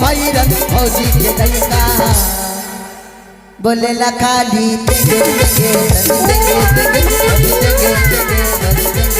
भाईरन फौजी के लड़का बोलेला खाली तेगे तेगे तेगे तेगे तेगे तेगे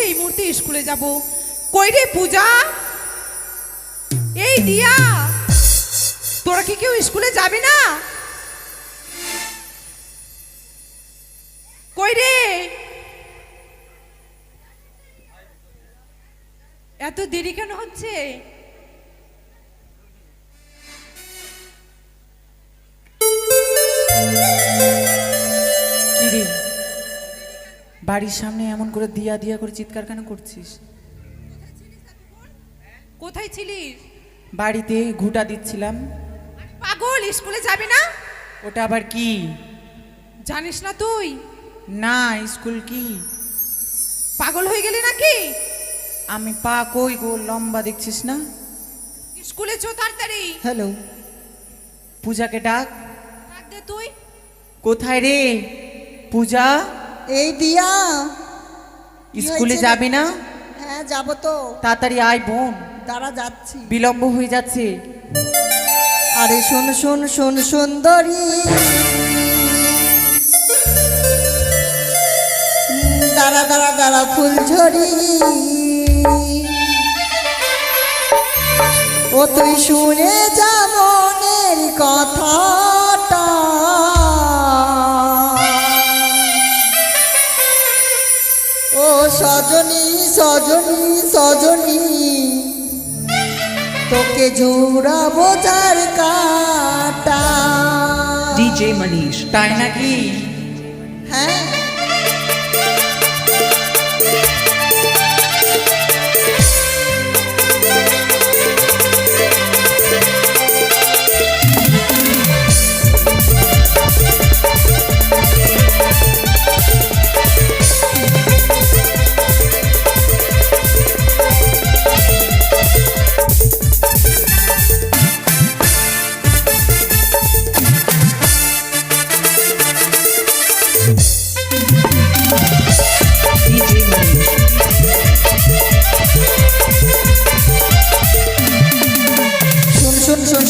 এই মুহূর্তে স্কুলে যাব। কই রে পূজা, এই দিয়া, তোরা কি কেউ স্কুলে যাবি না? কই রে, এত দেরি কেন হচ্ছে? কি রে, বাড়ির সামনে এমন করে দিয়া দিয়া করে চিৎকার কেন করছিস? কোথায় ছিলিস? বাড়িতে ঘুঁটা দিচ্ছিলাম। পাগল, স্কুলে যাবি না? ওটা আবার কি? জানিস না তুই? না, স্কুল কি? পাগল হয়ে গেলি নাকি? আমি পা কই গো, লম্বা দেখছিস না? স্কুলে চো তাড়াতাড়ি। হ্যালো, পূজাকে ডাক। ডাক দে তুই। কোথায় রে পূজা? এই দিয়া, স্কুলে হয়েছে রে? যাবি না? হ্যাঁ যাব তো। তাড়াতাড়ি আয় বোন, দাঁড়া যাচ্ছি। বিলম্ব হয়ে যাচ্ছে। আরে শোন শোন শোন সুন্দরী, দাঁড়া দাঁড়া দাঁড়া ফুলঝড়ি, ও তুই শুনে যা মনের কথাটা, ও সজনী সজনী সজনী, তোকে জোড়াবো যার কাটা। ডিজে মনীষ, তাই নাকি? হ্যাঁ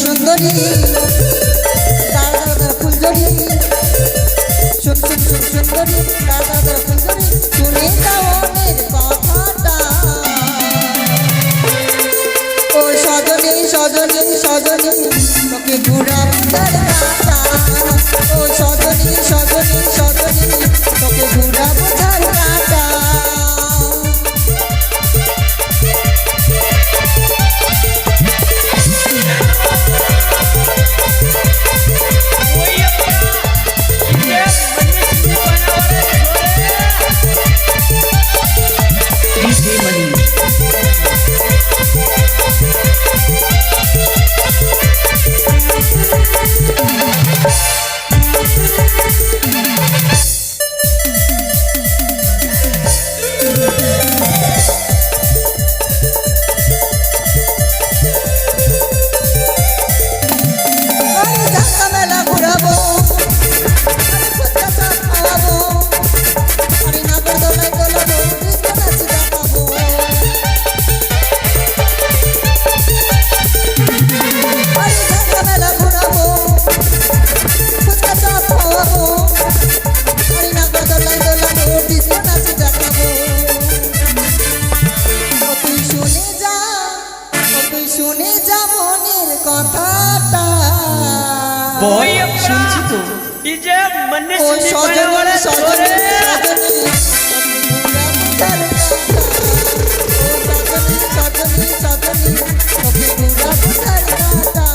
সুন্দরী, দাঁড়া দাঁড়া ফুলঝড়ি, শোন শোন শোন সুন্দরী, দাঁড়া দাঁড়া ফুলঝড়ি, শুনে যাও মনের কথাটা, ও সজনী সজনী সজনী, তোকে ঘুরাবো যার কাটা, ও সজনী সজনী সজনী, তোকে ঘুরাবো যার কাটা। শুনছি তো, ও সজনী সজনী সজনী, সজনী সজনী, তোকে ঘুরাবো যার কাটা।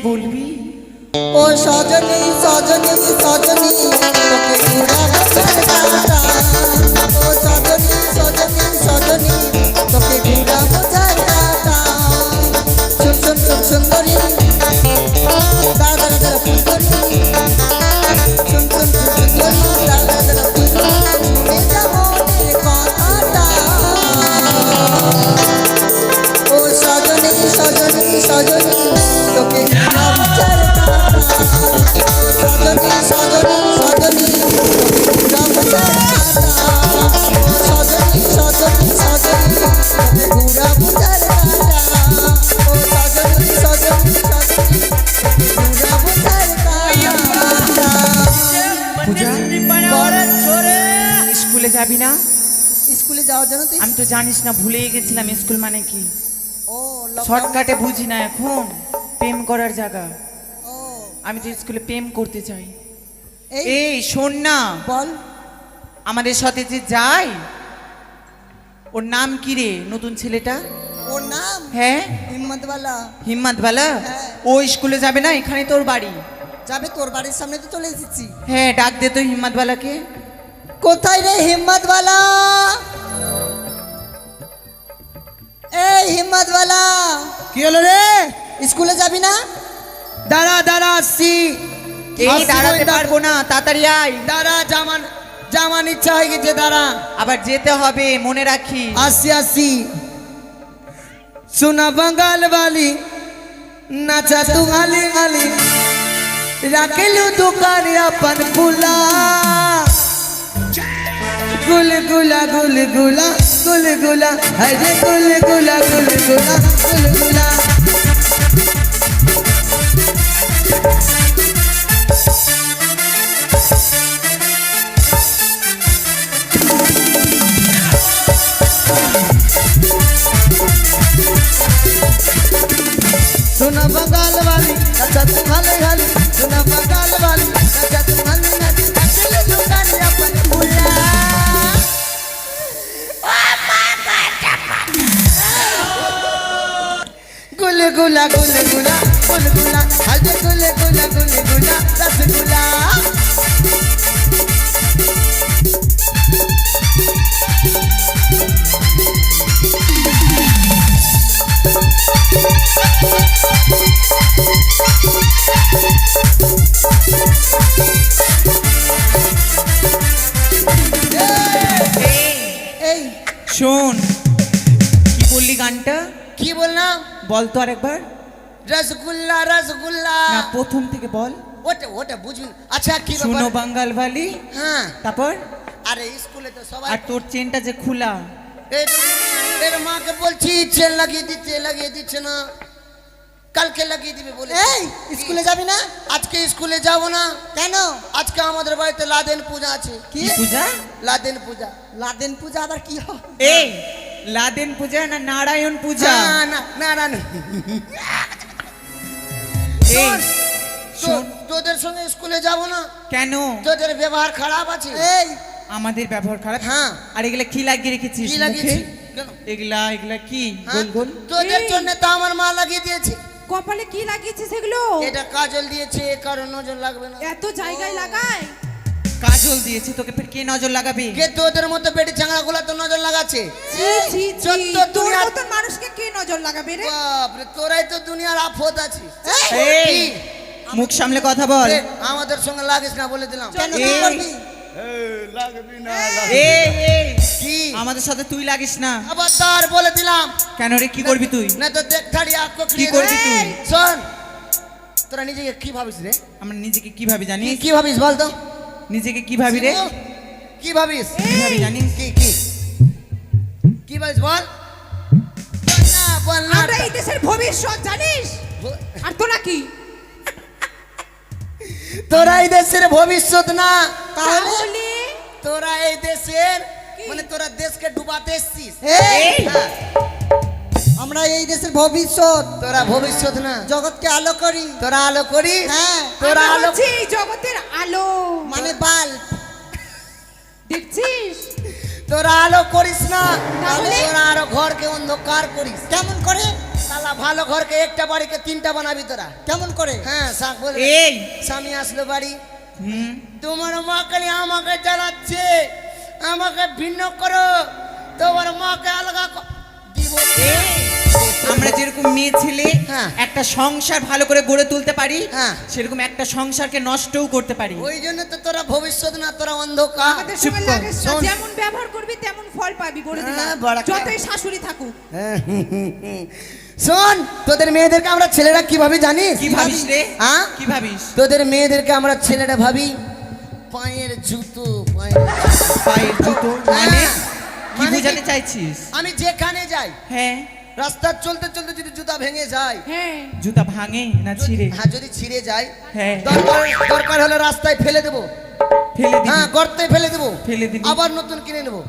বলবি? ও সজনী সজনী সজনী তোকে ঘুরাবো ঝাড়খাটা। ও সজনী সজনী সজনী তোকে ঘুরাবো ঝাড়খাটা। শুন শুন শুন সুন্দরী দাঁড়া দাঁড়া দাঁড়া সুন্দরী। শুন শুন শুন সুন্দরী দাঁড়া দাঁড়া দাঁড়া সুন্দরী। শুনে যা মনের কথাটা। ও সজনী সজনী সজনী তোকে ঘুরাবো ঝাড়খাটা। সজনী সজনী সজনী তোকে ঘুরাবো ঝাড়খাটা। ও সজনী সজনী সজনী তোকে ঘুরাবো ঝাড়খাটা। ও সজনী সজনী সজনী তোকে ঘুরাবো ঝাড়খাটা। পূজা স্কুলে যাবি না? স্কুলে যাওয়ার জন্য তুই আমি তো জানিস না, ভুলেই গেছিলাম স্কুল মানে কি। ও lockdown- শর্টকাটে বুঝি না এখন প্রেম করার জায়গা। ও আমি তো স্কুলে প্রেম করতে চাই। এই এই শোন না, বল আমাদের সাথে যে যায় ওর নাম কি রে নতুন ছেলেটা? ওর নাম হ্যাঁ হিম্মতওয়ালা। হিম্মতওয়ালা। হ্যাঁ। ও স্কুলে যাবে না, এখানে তোর বাড়ি। যাবে তোর বাড়ির সামনে তো চলে এসেছি। হ্যাঁ ডাক দে তো হিম্মতওয়ালাকে। কোথায় রে হিম্মতওয়ালা? এই হিম্মতওয়ালা কি হলো রে? স্কুলে যাবি না? দাঁড়া দাঁড়া আসছি। এই আসছি দাঁড়াতে বই, পারবো না, তাড়াতাড়ি আয়। দাঁড়া জামান ইচ্ছা হয়ে গেছে, দাঁড়া আবার যেতে হবে, মনে রাখি। আসছি আসছি। सुना बंगाल वाली नाचा तू गाली गाली राखेलू दुकान अपन फुला गुलगुला गुलगुला गुलगुला हरे गुलगुला गुलगुला गुलगुला। सुना बंगाल वाली अच्छा तू हाले हाले। सुना बंगाल वाली अच्छा तू हाले हाले अकेले दुकान अपन फुला गुलगुला गुलगुला गुलगुला हल्दी गुलगुला गुलगुला रसगुल्ला। এই শোন, কি বললি গানটা? की बोलना? বল তো আরেকবার। रसगुल्ला रसगुल्ला না, প্রথম থেকে বল। ওটা ওটা বুঝবি না। আচ্ছা কি শুনো ব্যাপার? বাঙ্গাল বালি। হ্যাঁ তারপর আরে স্কুলে তো সবাই আর তোর চেনটা যে খোলা। এর মাকে বলছি চেন লাগিয়ে দিচ্ছে না, কালকে লাগিয়ে দিবে বলে। এই স্কুলে যাবি না? আজকে স্কুলে যাব না। কেন? আজকে আমাদের বাড়িতে লাদেন পূজা আছে। কি কি পূজা? লাদেন পূজা। লাদেন পূজা আবার কি হয়? এই লাদেন পূজা না নারায়ণ পূজা? না না না না না। এই শোন, তোদের সঙ্গে স্কুলে যাব না। কেন? তোদের ব্যবহার খারাপ আছে। এই আমাদের ব্যবহার খারাপ? হ্যাঁ। আর এগুলা কি লাগিয়ে রেখেছিস কি মুখে? লাগিয়েছি? কেন? এগুলা এগুলা কি হ্যাঁ? গোল গোল? তোদের এই। জন্য তো আমার মা লাগিয়ে দিয়েছে। কপালে কি লাগিয়েছে সেগুলো? এটা কাজল দিয়েছে, কারণ নজর লাগবে না। এত জায়গায় লাগায়? কাজল দিয়েছে তোকে, ফের কে নজর লাগাবে? কে তোদের মতো বেটি চাঙা গুলা তো নজর লাগাচ্ছে। ছি ছি ছি, যত তোর দুনিয়া- মতন মানুষকে কে নজর লাগাবে রে? বাপরে, তোরাই তো দুনিয়ার আফত আছিস। এই মুখ সামলে কথা বল। এ, আমাদের সঙ্গে লাগিস না বলে দিলাম। কেন কি এই। করবি? এই এই কি আমাদের সাথে তুই লাগিস না। আবার তার বলে দিলাম। কেন রে, কি করবি তুই? না তো দেখ থাড়ি আঁকো কি করবি তুই? শোন, তোরা নিজেকে কি ভাবিস রে? আমরা নিজেকে কি ভাবি জানিস? কি ভাবিস বল তো? নিজেকে কি ভাবি রে? কি ভাবিস? কি ভাবি জানিস? কি ভাবিস বল? বল না, বল না। আমরা এই দেশের ভবিষ্যৎ জানিস? আর তোরা কি? তোরা এই দেশের ভবিষ্যৎ না, তাহলে তোরা এই দেশের কি? মানে তোরা দেশকে ডুবাতে এসছিস। এই হ্যাঁ, আমরা এই দেশের ভবিষ্যৎ, তোরা ভবিষ্যৎ না, জগৎকে আলো করি। তোরা আলো করি। হ্যাঁ তোরা আমরা আলো হচ্ছি এই জগতের আলো। মানে বাল্ব। দেখছিস? তোরা আলো করিস না, তাহলে? তোরা আরো ঘরকে অন্ধকার করিস। কেমন করে? তালা শালা ভালো ঘরকে একটা বাড়িকে তিনটা বানাবি তোরা কেমন করে? হ্যাঁ শাক বল এই স্বামী আসলো বাড়ি হুম তোমার মা খালি আমাকে জ্বালাচ্ছে আমাকে ভিন্ন করো তোমার মাকে আলগা দিব আমরা যেরকম মেয়ে ছেলে হ্যাঁ। একটা সংসার ভালো করে গড়ে তুলতে পারি হ্যাঁ। সেরকম একটা সংসারকে নষ্টও করতে পারি। ওই জন্য তো তোরা ভবিষ্যৎ না তোরা অন্ধকার আমাদের চুপ সময় কর, লাগে না, শোন। যেমন ব্যবহার করবি তেমন ফল পাবি বলে হ্যাঁ, দিলাম বাড়াকে। যতই শাশুড়ি থাকুক। শোন তোদের মেয়েদেরকে আমরা ছেলেরা কিভাবে জানিস কি ভাবিস রে? হ্যাঁ কি ভাবিস? তোদের মেয়েদেরকে আমরা ছেলেরা ভাবি পায়ের জুতো পায়ের জুতো মানে হ্যাঁ। কি মানে বোঝাতে কি? চাইছিস? আমি যেখানে যাই হ্যাঁ রাস্তা চলতে চলতে যদি জুতা ভেঙে যায় হ্যাঁ জুতা ভাঙে না ছিঁড়ে? হ্যাঁ যদি ছিঁড়ে যায় হ্যাঁ দরকার হলে রাস্তায় ফেলে দেবো ফেলে দিবি। হ্যাঁ গর্তে ফেলে দেবো ফেলে দিবি। আবার নতুন কিনে নেবো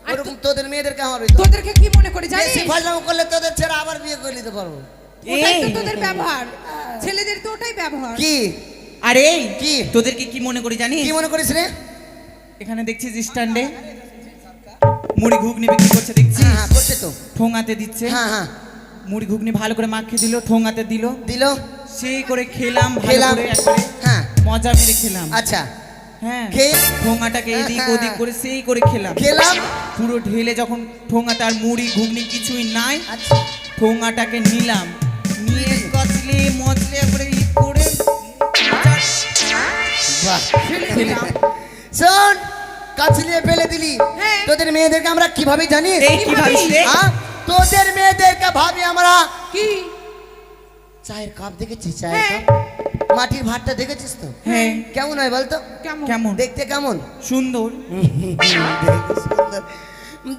আর ওরকম তোদের মেয়েদেরকে আমার তোদেরকে কি মনে করে জানিস? বেশি ফাজলামো করলে তোদের ছেড়ে আবার বিয়ে করে নিতে পারবো ওটাই তো এই। তোদের ব্যবহার, ছেলেদের তো ওটাই ব্যবহার। কি আরে কি? তোদেরকে কি মনে করি জানিস? কি মনে করিস রে এখানে দেখছিস স্ট্যান্ডে মুড়ি ঘুগনি বিক্রি করছে দেখছিস? হ্যাঁ হ্যাঁ করছে তো ঠোঙাতে দিচ্ছে। হ্যাঁ হ্যাঁ মুড়ি ঘুগনি ভালো করে মাখিয়ে দিল, ঠোঙাতে দিল, দিল সেই করে খেলাম ভালো খেলাম। করে একবারে হ্যাঁ মজা মেরে খেলাম। আচ্ছা হ্যাঁ খেয়ে? ঠোঙাটাকে এদিক হ্যাঁ। ওদিক করে সেই করে খেলাম। খেলাম পুরো ঢেলে যখন ঠোঙাতে আর মুড়ি ঘুগনি কিছুই নাই, আচ্ছা ঠোঙাটাকে নিলাম, নিয়ে কচলে মচলে করে ই করে বাহ ফেলে দিলাম। শোন কাছলিয়ে ফেলে দিলি হ্যাঁ। তোদের মেয়েদেরকে আমরা কিভাবে জানিস এই কি ভাবিস রে? হ্যাঁ? তোদের মেয়েদেরকে ভাবি আমরা কি? চায়ের কাপ দেখেছিস চায়ের হ্যাঁ। কাপ মাটির ভাতটা দেখেছিস তো হ্যাঁ কেমন হয় বলতো কেমন? কেমন? দেখতে কেমন সুন্দর।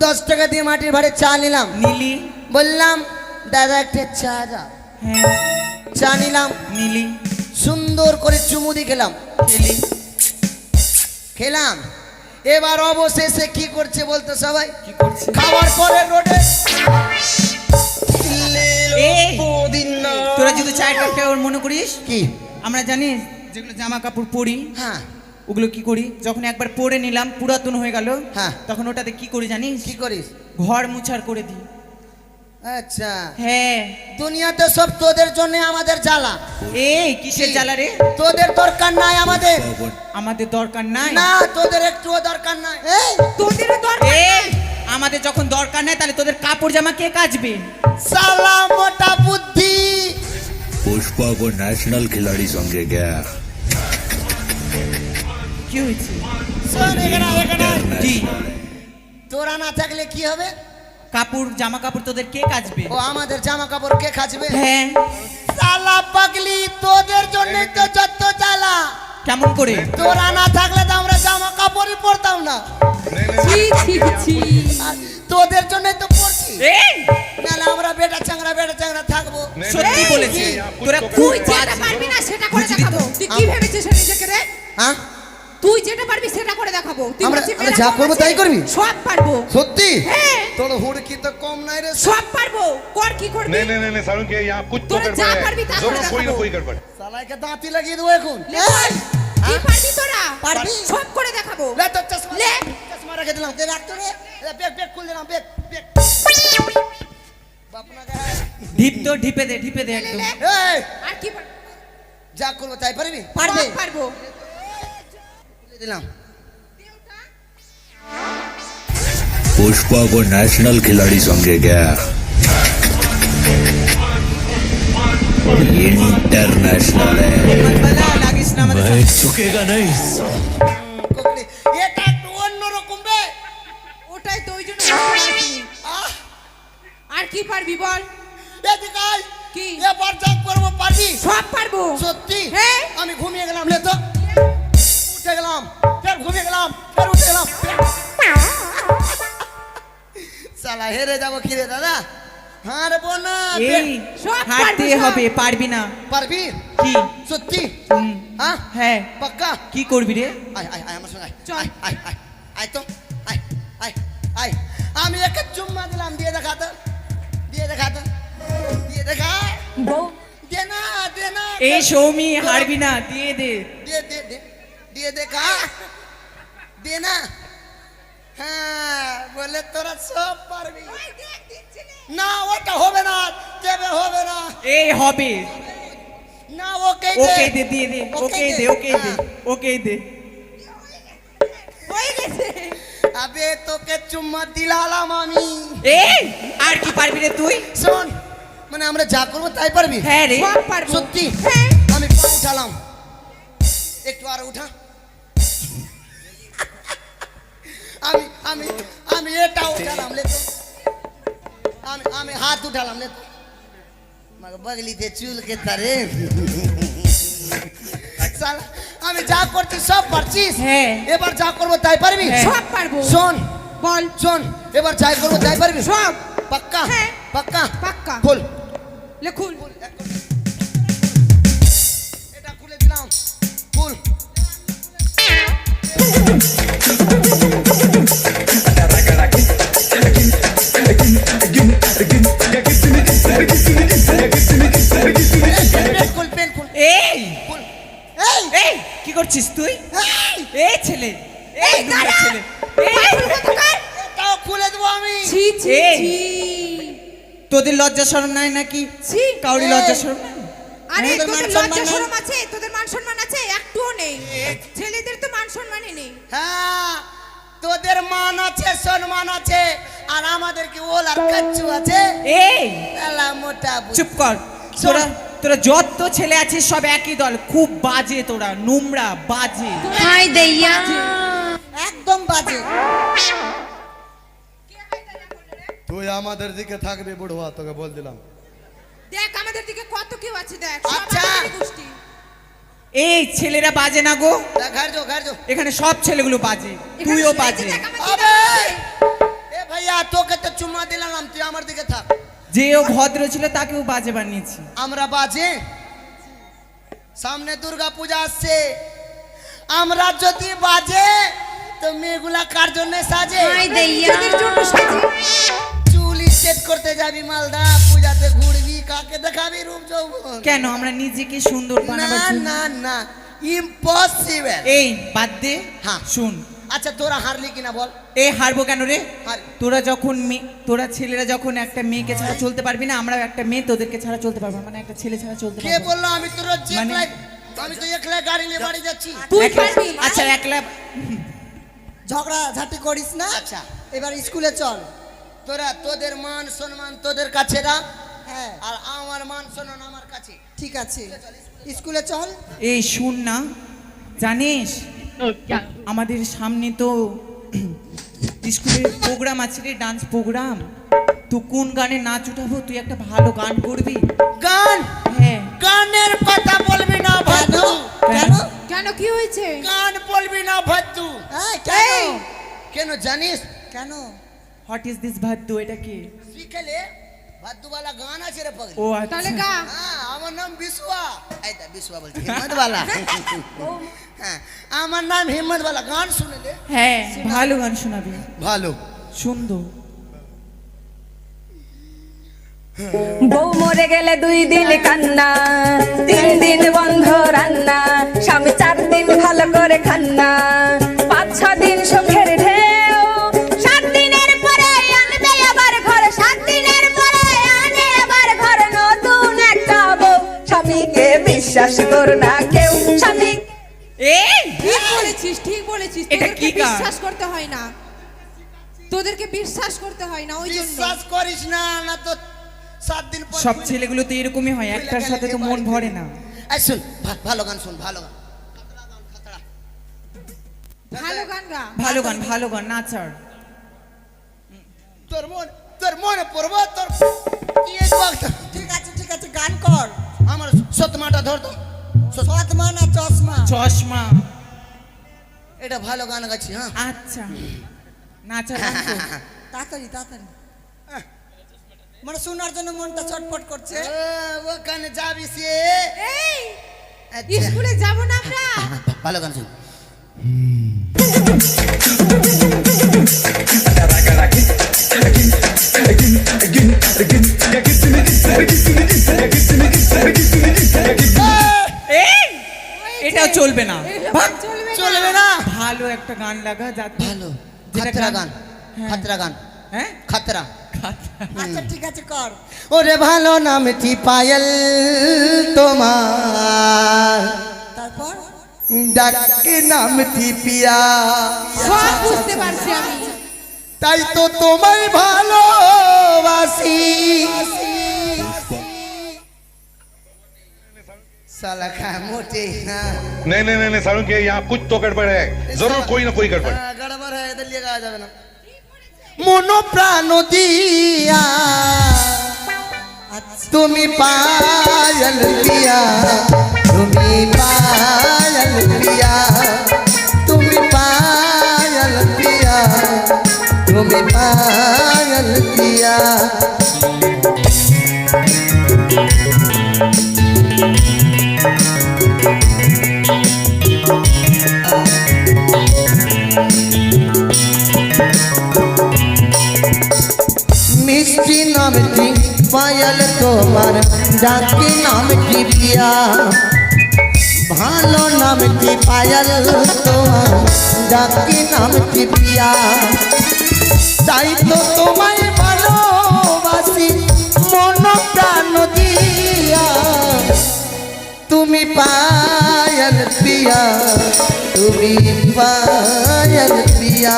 10 টাকা দিয়ে মাটির ভাড়ে চা নিলাম নীলি। বললাম দাদা একটা চা দাও হ্যাঁ চা নিলাম নীলি সুন্দর করে চুমু দিয়ে খেলাম খেলি। খেলাম এবার অবশেষে কি করছে বলতো সবাই কি করছে? খাওয়ার পরে রোডে এই, তোরা যদি চায়ের কাপটা ওর মনে করিস, কি আমরা জানিস যেগুলো জামা কাপড় পরি হ্যাঁ ওগুলো কি করি, যখন একবার পরে নিলাম পুরাতন হয়ে গেল, হ্যাঁ। তখন ওটাতে কি করি জানিস? কি করিস ঘর মুছার করে দিই। আচ্ছা হ্যাঁ দুনিয়াতে সব তোদের জন্য আমাদের জ্বালা এই কিসের জ্বালা রে? তোদের দরকার নাই আমাদের আমাদের দরকার নাই। না তোদের একটুও দরকার নাই এই তোদেরও দরকার। এই আমাদের যখন দরকার নাই তাহলে তোদের কাপড় জামা কে কাচবে? সালা মোটা বুদ্ধি पुष्पा को नेशनल खिलाड़ी समझे क्या? কি হয়েছে? শোন এখানে কি তোরা না থাকলে কি হবে কাপড় জামা কাপড় তোদের কে কাচবে? ও আমাদের জামা কাপড় কে খাচবে হ্যাঁ সালা পাগলি তোদের জন্য তো যত জ্বালা কেমন করে? তোরা না থাকলে তো আমরা জামা কাপড়ই পরতাম না ছি ছি ছি। আর তোদের জন্য তো পরছি এই নাহলে আমরা বেটা চাংরা থাকবো সত্যি এই, বলেছি তোরা খুব তুই যেটা বাজে। পারবি না সেটা করে বুঝলি তো? দেখাবো। তুই কি ভেবেছিস নিজেকে রে? হ্যাঁ তুই যেটা পারবি সেটা করে দেখাবো। তুই আমরা- বলছিস আমরা মেয়েরা যা কম করবো আছে? তাই করবি? সব পারবো। সত্যি হ্যাঁ। তোর হুড়কি তো কম নাই রে সব পারবো। কর কি করবি? नहीं नहीं नहीं नहीं सारुण के यहाँ कुछ तो तोरा गड़बड़ जा है पर भी ताकत जरूर कोई ना रखो। कोई गड़बड़ সালাইকে দাঁতি লাগিয়ে দেবো এখন লে বল। কি পারবি তোরা? পারবি। সব করে দেখাবো। লে তোর চশমা লে। চশমা রেখে দিলাম তে রাখ তো রে বেগ খুলে দিলাম বেগ বাপনা গায়ে ঢিপ তো ঢিপে দে লে, একদম। লে। এই আর কি পারবি? যা করবো তাই পারবি সব পারবো। খুলে দিলাম पुष्पा को नेशनल खिलाड़ी समझे क्या? इंटरनेशनल है। বলা লাগিস না আমাদের সাথে। झुकेगा नहीं। কোকড়ি এটা একটু অন্যরকম বে ওটাই তো ওই জন্য বলতে পারছি। আহ আর কি পারবি বল? এদিকে আয় কি? এবার যা করবো পারবি সব পারবো। সত্যি হ্যাঁ। আমি ঘুমিয়ে গেলাম লে তো উঠে গেলাম ফের ঘুমিয়ে গেলাম ফের উঠে গেলাম সালা হেরে যাবো কি রে দাদা হারবো না এই সব হাঁটতে পারবো, সব। হবে পারবি না পারবি কি? সত্যি হুম, হ্যাঁ হ্যাঁ পাক্কা কি করবি রে? আয় আয় আয় আমার সঙ্গে আয়। চল। আয় আয় আয় আয় তো আয় আয় আয় আমি একটা চুম্মা দিলাম দিয়ে দেখা তো দিয়ে দেখা তো দিয়ে দেখা দে না এই সৌমি হারবি না, দিয়ে দে। দিয়ে দে দে দিয়ে দেখা দে না হ্যাঁ বলে তোরা সব পারবি না, ওটা হবে না, দেবে হবে না, এই হবে। না ওকে ওকে দে, দিয়ে দে, ওকে দে, ওকে দে, ওকে দে। হয়ে গেছে। আবে তোকে চুম্মা দিলাম আমি। এই আর কি পারবি রে তুই? শোন, মানে আমরা যা করবো তাই পারবি? হ্যাঁ রে, সব পারবো। সত্যি? হ্যাঁ। আমি পা উঠালাম, একটু আর উঠা। আমি আমি আমি এটা উঠালাম, লে তো। আমি হাত উঠালাম, লে তো। মগে বগলিতে চুল কে তারে। শালা, আমি যা করছি সব পারছিস? হ্যাঁ। এবার যা করবো তাই পারবি? হ্যাঁ। সব পারবো। শোন বল। শোন, এবার যাই করবো তাই পারবি? সব। পাক্কা? হ্যাঁ। পাক্কা? পাক্কা। খোল। লেখুন। এটা খুলে দিলাম, খুল। পেন খুল, পেন খুল, এই খুল। এই এই কি করছিস তুই? এই ছেলে, এই নোংরা দাঁড়া। ছেলে, এই এটাও খুলে দেবো আমি। ছি ছি এই। ছি। তোদের লজ্জা শরম নাই নাকি? ছি। কাউরি এই। লজ্জা শরম নাই? আরে আমাদের তোদের মান লজ্জা সম্মান শরম আছে? তোদের মান সম্মান আছে? একটুও নেই। ছেলেদের তো মান সম্মানই নেই। হ্যাঁ, তোদের মান আছে, সম্মান আছে, আর আমাদের কি ওল আর কাচ্চু আছে? এই এলা মোটা বুঝ। চুপ কর। তোরা তোরা যত ছেলে আছিস সব একই দল, খুব বাজে তোরা, নোংরা বাজে। হাই দেইয়া একদম বাজে। তুই আমাদের দিকে থাকবি বুড়োয়া, তোকে বল দিলাম। দেখ আমাদের দিকে কত কেউ আছে, দেখ সব আচ্ছা। আমাদেরই গোষ্ঠী। এই ছেলেরা বাজে না গো, ঘর যো, ঘর যো। এখানে সব ছেলেগুলো বাজে, এখানে তুইও শুনেছি, বাজে। দেখ আমার আবে দিকে এ ভাইয়া, তোকে তো চুম্মা দিলাম, তুই আমার দিকে থাক। যেও ভদ্র ছিল তাকেও বাজে বানিয়েছি। আমরা বাজে? সামনে দুর্গা পূজা আসছে, আমরা যদি বাজে তো মেয়েগুলা কার জন্য সাজে? হাই দেইয়া তোদের জন্য সাজি। চুল স্ট্রেট করতে যাবি মালদা, পূজাতে ঘুরবি, কাকে দেখাবি রূপ যৌবন? কেন আমরা নিজেকে সুন্দর না বানাবার জন্য? না না, ইম্পসিবল। এই বাদ দে। হ্যাঁ। শুন, আচ্ছা তোরা হারলি কিনা বল? এই হারবো কেন রে? হার। তোরা যখন তোরা ছেলেরা যখন একটা মেয়েকে ছাড়া চলতে পারবি না, আমরাও একটা মেয়ে তোদেরকে ছাড়া চলতে পারবো না, মানে একটা ছেলে ছাড়া চলতে কে পারবো না। বললো আমি তোর মানে- আমি তো একলা গাড়ি নিয়ে বাড়ি যাচ্ছি। তুই একলা- পারবি। আচ্ছা একলা ঝগড়া ঝাঁটি করিস না। আচ্ছা এবার স্কুলে চল। তোরা তোদের মান সম্মান তোদের কাছে রাখ, হ্যাঁ আর আমার মান সম্মান আমার কাছে। ঠিক আছে, স্কুলে চল। এই শুন না, জানিস আমাদের সামনে তো স্কুলের প্রোগ্রাম আছে রে, ডান্স প্রোগ্রাম। তুই কোন গানে নাচ উঠাবো? তুই একটা ভালো গান করবি। গান? হ্যাঁ। গানের কথা বলবি না ভাদু। কেন? কেন কি হয়েছে? গান বলবি না ভাদু। এই, কেন? এই। কেন জানিস? কেন? হোয়াট ইজ দিস ভাদ্দু? এটা কি? শিখলে ভাদুওয়ালা গান আছে রে পাগলি। ও তাহলে আচ্ছা। গা। হ্যাঁ, আমার নাম বিশুয়া। এই দা বিশুয়া বলছি, হিম্মতওয়ালা। হ্যাঁ, আমার নাম হিম্মতওয়ালা। গান শুনলে? হ্যাঁ, ভালো গান শোনাবি, ভালো। সুন্দর। বউ মরে গেলে 2 দিন কান্না, 3 দিন বন্ধ রান্না, স্বামী 4 দিন ভালো করে খান্না, 5-6 দিন সুখের ঢেউ, 7 দিনের পরে আনবে আবার ঘর, 7 দিনের পরে আনে আবার ঘর নতুন একটা বউ। স্বামীকে বিশ্বাস কর না কেউ, স্বামী এই ঠিক বলেছিস, ঠিক বলেছিস। এটা তোদেরকে কি গান? বিশ্বাস করতে হয় না, তোদেরকে বিশ্বাস করতে হয় না, ওই জন্য। বিশ্বাস করিস না, না তো 7 দিন পর সব ছেলেগুলো তো এরকমই হয়, একটার সাথে তো মন ভরে না। এই শুন, ভালো গান শুন, ভালো গান। ভালো গান গা। ভালো গান, ভালো গান, নাচার। তোর মনে পড়বো তোর কি এক বক্ত। ঠিক আছে, ঠিক আছে, গান কর। আমার সতমাটা ধর তো। সৎমা না চশমা? চশমা। এটা ভালো গান গাচ্ছি। হ্যাঁ, আচ্ছা, নাচার গান তো। তাড়াতাড়ি তাড়াতাড়ি, মানে শোনার জন্য মনটা ছটফট করছে। ওখানে যাবি সে। এই আচ্ছা। স্কুলে যাব না আমরা? ভালো গান শুন। এই এটাও চলবে না। এসব ভাগ। চলবে চলবে না। ভালো একটা গান লাগা, যাতে ভালো যেটা খাতরা গান- গান হ্যাঁ। খাতরা গান হ্যাঁ খাতরা খাতরা। আচ্ছা ঠিক আছে কর। ওরে ভালো নামটি পায়েল তোমার, তারপর ডাকে নামটি পিয়া, সব বুঝতে পারছি আমি। তাই তো তোমায় ভালোবাসি। साला खा मोटे हाँ नहीं नहीं नहीं नहीं सारुण के यहाँ कुछ तो गड़बड़ है, जरूर कोई ना कोई गड़बड़। हाँ, गड़बड़ है इधर लिए गाया जावे ना मनो प्राण दिया তুমি পায়ল পিয়া, তুমি পায়ল পিয়া, তুমি পায়ল পিয়া, তুমি পায়ল পিয়া। মিষ্টি নামটি পায়েল তোমার, ডাকি নামটি পিয়া, ভালো নামটি পায়েল তোমার, ডাকি নামটি পিয়া, তাই তো তোমায় ভালোবাসি মন প্রাণ দিয়া, তুমি পায়েল পিয়া, তুমি পায়েল পিয়া।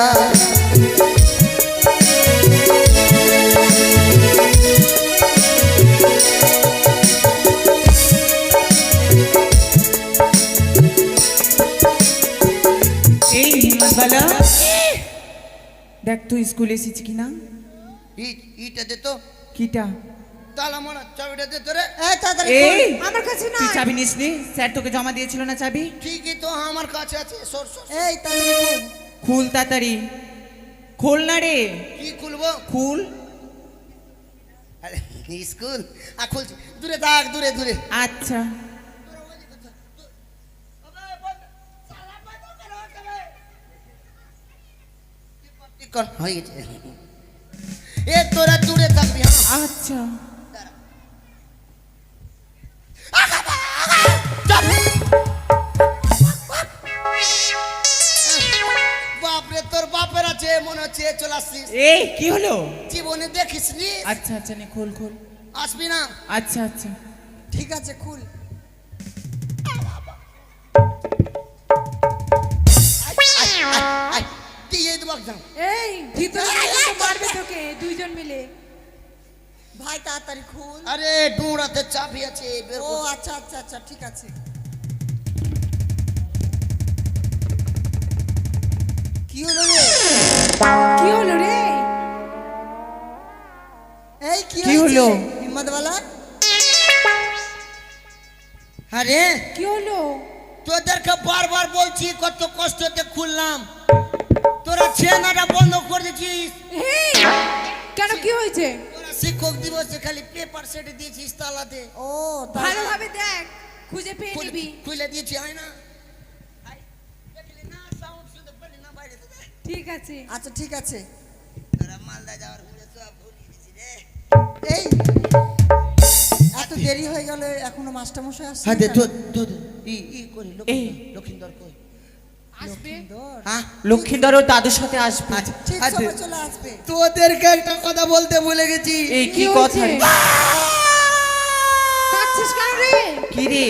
এই হিম্মতওয়ালা দেখ তুই স্কুলে এসেছি কিনা। ইটা দে তো কিটা? তালা মারা চাবিটা দে তো রে। এই তাড়াতাড়ি এই আমার কাছে তুই নাই। চাবি নিসনি? স্যার তোকে জমা দিয়েছিল না চাবি? ঠিকই তো আমার কাছে আছে সর সর। এই তাড়াতাড়ি খোল। খুল তাড়াতাড়ি, খোল না রে, কি খুলবো? খুল। আরে স্কুল আ খুলছি, দূরে থাক, দূরে দূরে। আচ্ছা কর হয়ে গেছে। এ তোরা দূরে থাকবি। হ্যাঁ আচ্ছা বাপরে তোর বাপের আছে মনে হচ্ছে চলে আসছিস। এই কি হলো? জীবনে দেখিস নি। আচ্ছা আচ্ছা নে খোল খোল। আসবি না? আচ্ছা আচ্ছা ঠিক আছে খুল। আয়, তুই এই দেবো একদম। এই ভিতরে গেলে তো মারবে তোকে দুইজন মিলে। ভাই তাড়াতাড়ি খুল। আরে ডুঁড়াতে চাবি আছে বের ও কর। আচ্ছা আচ্ছা আচ্ছা ঠিক আছে। কি হলো রে? কি হলো রে? এই কি কি হলো? হলো হিম্মতওয়ালা? আরে কি হলো? তোদেরকে বারবার বলছি কত কষ্টতে খুললাম, তোরা চেনাটা বন্ধ করে দিয়েছিস। এই কেন কি হয়েছে? তোরা শিক্ষক দিবসে খালি পেপার সেটে দিয়েছিস তালাতে। ও তাই। ভালোভাবে দেখ, খুঁজে পেয়ে নিবি। খুলে দিয়েছি হয় না? আয়, দেখলি না সাউন্ড শুনতে পেলি না বাইরে থেকে? ঠিক আছে। আচ্ছা ঠিক আছে। তোরা মালদা যাওয়ার ঘুরে সব ভুলিয়ে দিয়েছি রে। এই এত দেরি হয়ে গেল এখনো মাস্টার মশাই আসছে হ্যাঁ না দে কেন? তো ই করি এই। লক্ষিন্দর কই? আসবে। সুন্দর। হ্যাঁ লক্ষ্মীন্দরও দাদুর সাথে আসবে। ঠিক আচ্ছা। সময় চলে আসবে। তোদেরকে একটা কথা বলতে ভুলে গেছি। এই কি কি কথা হয়েছে? রে? কাঁদছিস কেন রে? কি রে?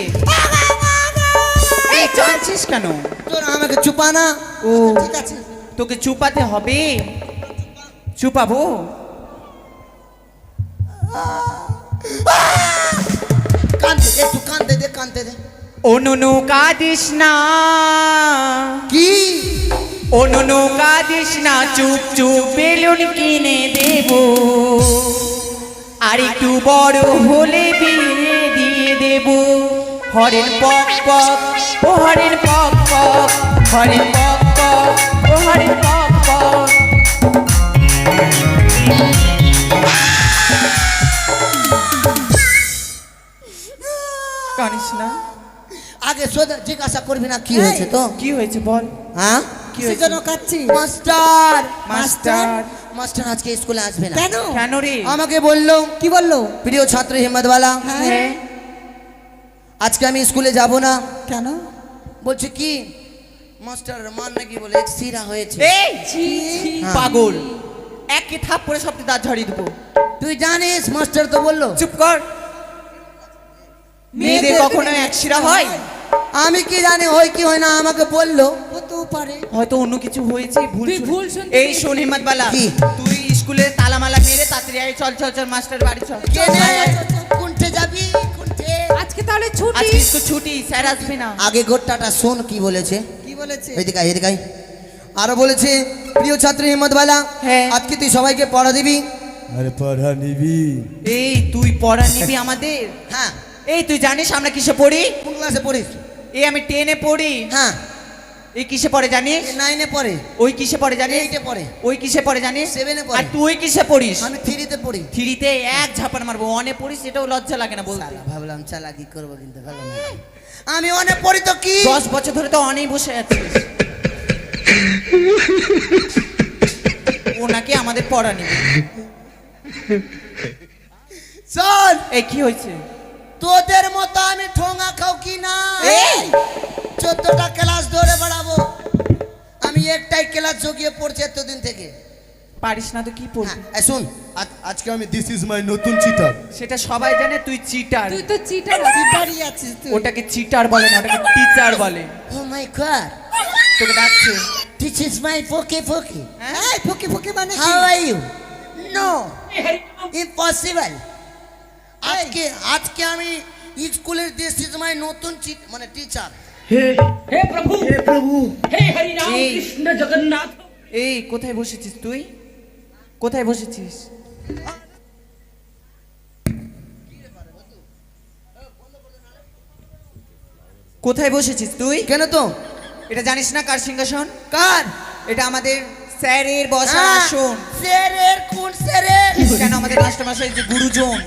এই কাঁদছিস কেন? তোরা আমাকে চুপা না। ও ঠিক আছে। তোকে চুপাতে হবে। চুপাবো? কানতে দে, একটু কানতে দে, কানতে দে। অনুনু কাঁদিস না, কি? অনুনু কাঁদিস না, চুপ চুপ বেলুন কিনে দেব, আর একটু বড় হলে বিয়ে দিয়ে দেব। হরেন পক পক ও হরেন পক পক, হরেন পক পক ও হরেন পক পক। কানিস না। আগে সোজা জিজ্ঞাসা করবি না কি হয়েছে তো? কি হয়েছে বল? হ্যাঁ কি হয়েছে? সেজন্য কাচ্ছি। মাস্টার মাস্টার মাস্টার আজকে স্কুলে আসবে না। কেন? কেন রে? আমাকে বললো কি বললো? প্রিয় ছাত্র হিম্মতওয়ালা, হ্যাঁ আজকে আমি স্কুলে যাব না। কেন? বলছে কি মাস্টার মান নাকি বলে এক্সিরা হয়েছে। এই পাগল, একে থাপ্পড়ে সব দাঁত ঝরিয়ে দেবো। তুই জানিস মাস্টার তো বললো। চুপ কর, মেয়েদের কখনো একশিরা হয়? আমি কি জানি হয় কি হয় না, আমাকে বললো। হতেও পারে। হয়তো অন্য কিছু হয়েছে, ভুল তুই ভুল শুনে- শুনতে এই শোন হিম্মতবালা, কি? তুই স্কুলে তালামালা মেরে তাড়াতাড়ি আয়, চল চল চল মাস্টার বাড়ি চল। কেনে কোনটে যাবি কোনটে? আজকে তাহলে ছুটি। আজকে স্কুল ছুটি, স্যার আসবে না। আগে গোটাটা শোন কি বলেছে। কি বলেছে? এদিকে আয়, এদিকে আয়। আরো বলেছে, প্রিয় ছাত্র হিম্মতবালা, হ্যাঁ। আজকে তুই সবাইকে পড়া দিবি। আরে পড়া নিবি? এই তুই পড়া নিবি আমাদের? হ্যাঁ। এই তুই জানিস আমরা কিসে পড়ি? কোন ক্লাসে পড়িস? এই আমি 10-এ পড়ি। হ্যাঁ। এই কিসে পড়ে জানিস? 9-এ পড়ে। ওই কিসে পড়ে জানিস? 8-এ পড়ে। ওই কিসে পড়ে জানিস? 7-এ পড়ে। আর তুই কিসে পড়িস? আমি 3-তে পড়ি। 3-তে এক ঝাপান মারবো, 1-এ পড়িস এটাও লজ্জা লাগে না বলতে? শালা, ভাবলাম চালাকি করবো কিন্তু ভালো না। আমি অনেক পড়ি তো কি? 10 বছর ধরে তো অনেক বসে আছিস। ওনাকে আমাদের পড়া নিবে। চল, এই কি হয়েছে? তোদের মতো আমি ঠোঙা খাও কি না? এই! 14টা ক্লাস ধরে বেড়াবো। আমি একটাই ক্লাস জগিয়ে পড়ছি এতদিন থেকে। পারিস না তো কি পড়বি? হ্যাঁ, শুন, আজকে আমি দিস ইজ মাই নতুন চিটার। সেটা সবাই জানে তুই চিটার। তুই তো চিটার। চিটারই আছিস তুই। ওটাকে চিটার বলে না, ওটাকে টিচার বলে। ও মাই গড, তোকে ডাকছে। দিস ইজ মাই ফোকে ফোকে। এই ফকি ফকি মানে কি? How are you? No, impossible. আজকে আমি স্কুলের দিস ইজ মাই নতুন মানে টিচার। এই কোথায় বসেছিস তুই? কোথায় বসেছিস? কোথায় বসেছিস তুই? কেন তো? এটা জানিস না কার সিংহাসন? কার? এটা আমাদের স্যারের বসার আসন। স্যারের কোন স্যারের? কেন আমাদের মাস্টারমশাই যে গুরুজন।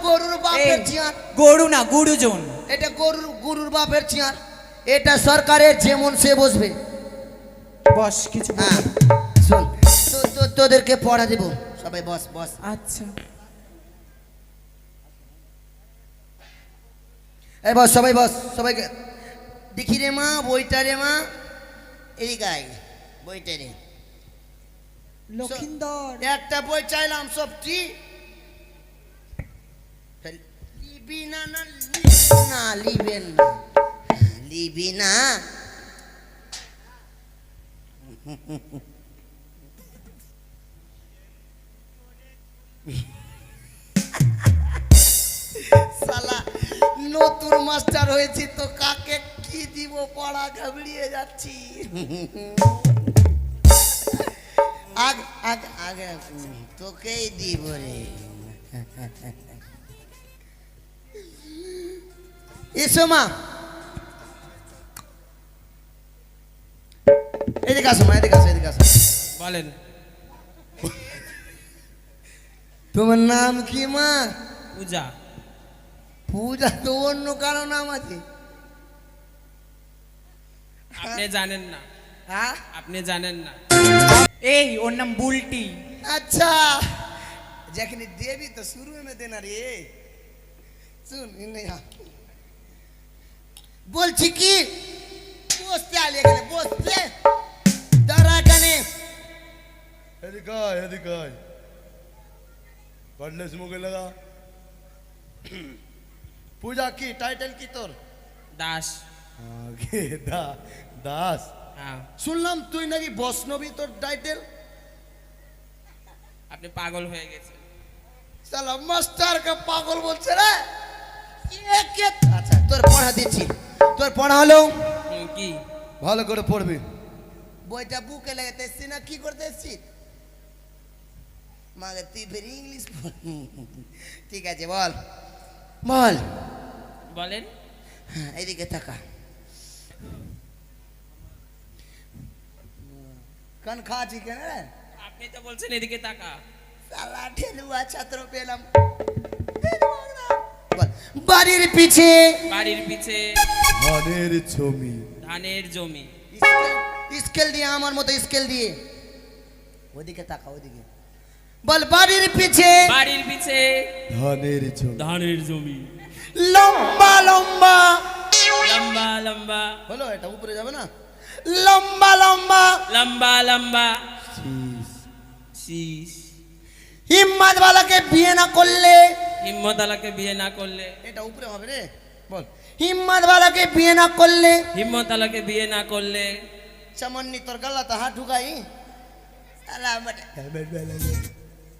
গরুর বাপের এই, চেয়ার। গরু না গুরুজন। এটা গরুর বাপের চেয়ার। এটা সরকারের, যেমন সে বসবে। বস, কিছু বল। হ্যাঁ, শোন, তোদেরকে পড়া দেব। সবাই বস বস। আচ্ছা, এই বস, সবাই বস, সবাইকে দেখি রে মা, বইটা রে মা, এদিকে আয়, বইটা রে। লক্ষিন্দর। একটা বই চাইলাম, সব ঠিক। লিবি না? না লিবেন না, লিবি না। শালা, নতুন মাস্টার হয়েছি তো কাকে কি দিব, পড়া ঘাবড়িয়ে যাচ্ছি। আগে তোকেই দিব রে। এসো মা, এদিকে আসো মা, এদিকে আসো, এদিকে আসো। বলেন। তোমার নাম কি মা? পূজা। পূজা তো অন্য কারো নাম আছে। আপনি জানেন না, হ্যাঁ, আপনি জানেন না। এই ওর নাম বুলটি। আচ্ছা, যেখানে দেবী তো শুরু में देना রে। শুন, বলছি কি, বসতে আলে এখানে, বসতে দাঁড়া এখানে। এদিকে আয়, এদিকে আয়। কর্ডলেস মুখে লাগা। পূজা কি টাইটেল কি তোর? দাস। আগে দাস। হ্যাঁ, শুনলাম তুই নাকি বৈষ্ণবী, তোর টাইটেল? আপনি পাগল হয়ে গেছেন। সালা মাস্টার কে পাগল বলছে রে। আচ্ছা, তোর পড়া দিচ্ছি। তোর পড়া হলো, কি? ভালো করে পড়বি। বইটা বুকে লাগাতে এসছি না, কি করতে এসছি? মাগে তুই ফের ইংলিশ ঠিক আছে, বল বল। বলেন। হ্যাঁ, এইদিকে তাকা। কান খাচ্ছি কেন রে? আপনি তো বলছেন এদিকে তাকা। সালা ঠেলুয়া ছাত্র পেলাম। বল, বাড়ির পিছে। বাড়ির পিছে ধানের জমি। ধানের জমি। স্কেল দিয়ে, আমার মতো স্কেল দিয়ে। ওদিকে তাকা, ওদিকে বল, বাড়ির পিছে। বাড়ির পিছে ধানের জমি। ধানের জমি। লম্বা লম্বা লম্বা লম্বা হলো, এটা উপরে যাবে না। লম্বা লম্বা লম্বা লম্বা শীষ হিম্মত বালাকে বিয়ে না করলে, হিম্মত আলাকে বিয়ে না করলে, এটা উপরে হবে রে, বল। হিম্মত বালাকে বিয়ে না করলে, হিম্মত আলাকে বিয়ে না করলে, চমন্নি তোর গলাতে হাত ঢুকাই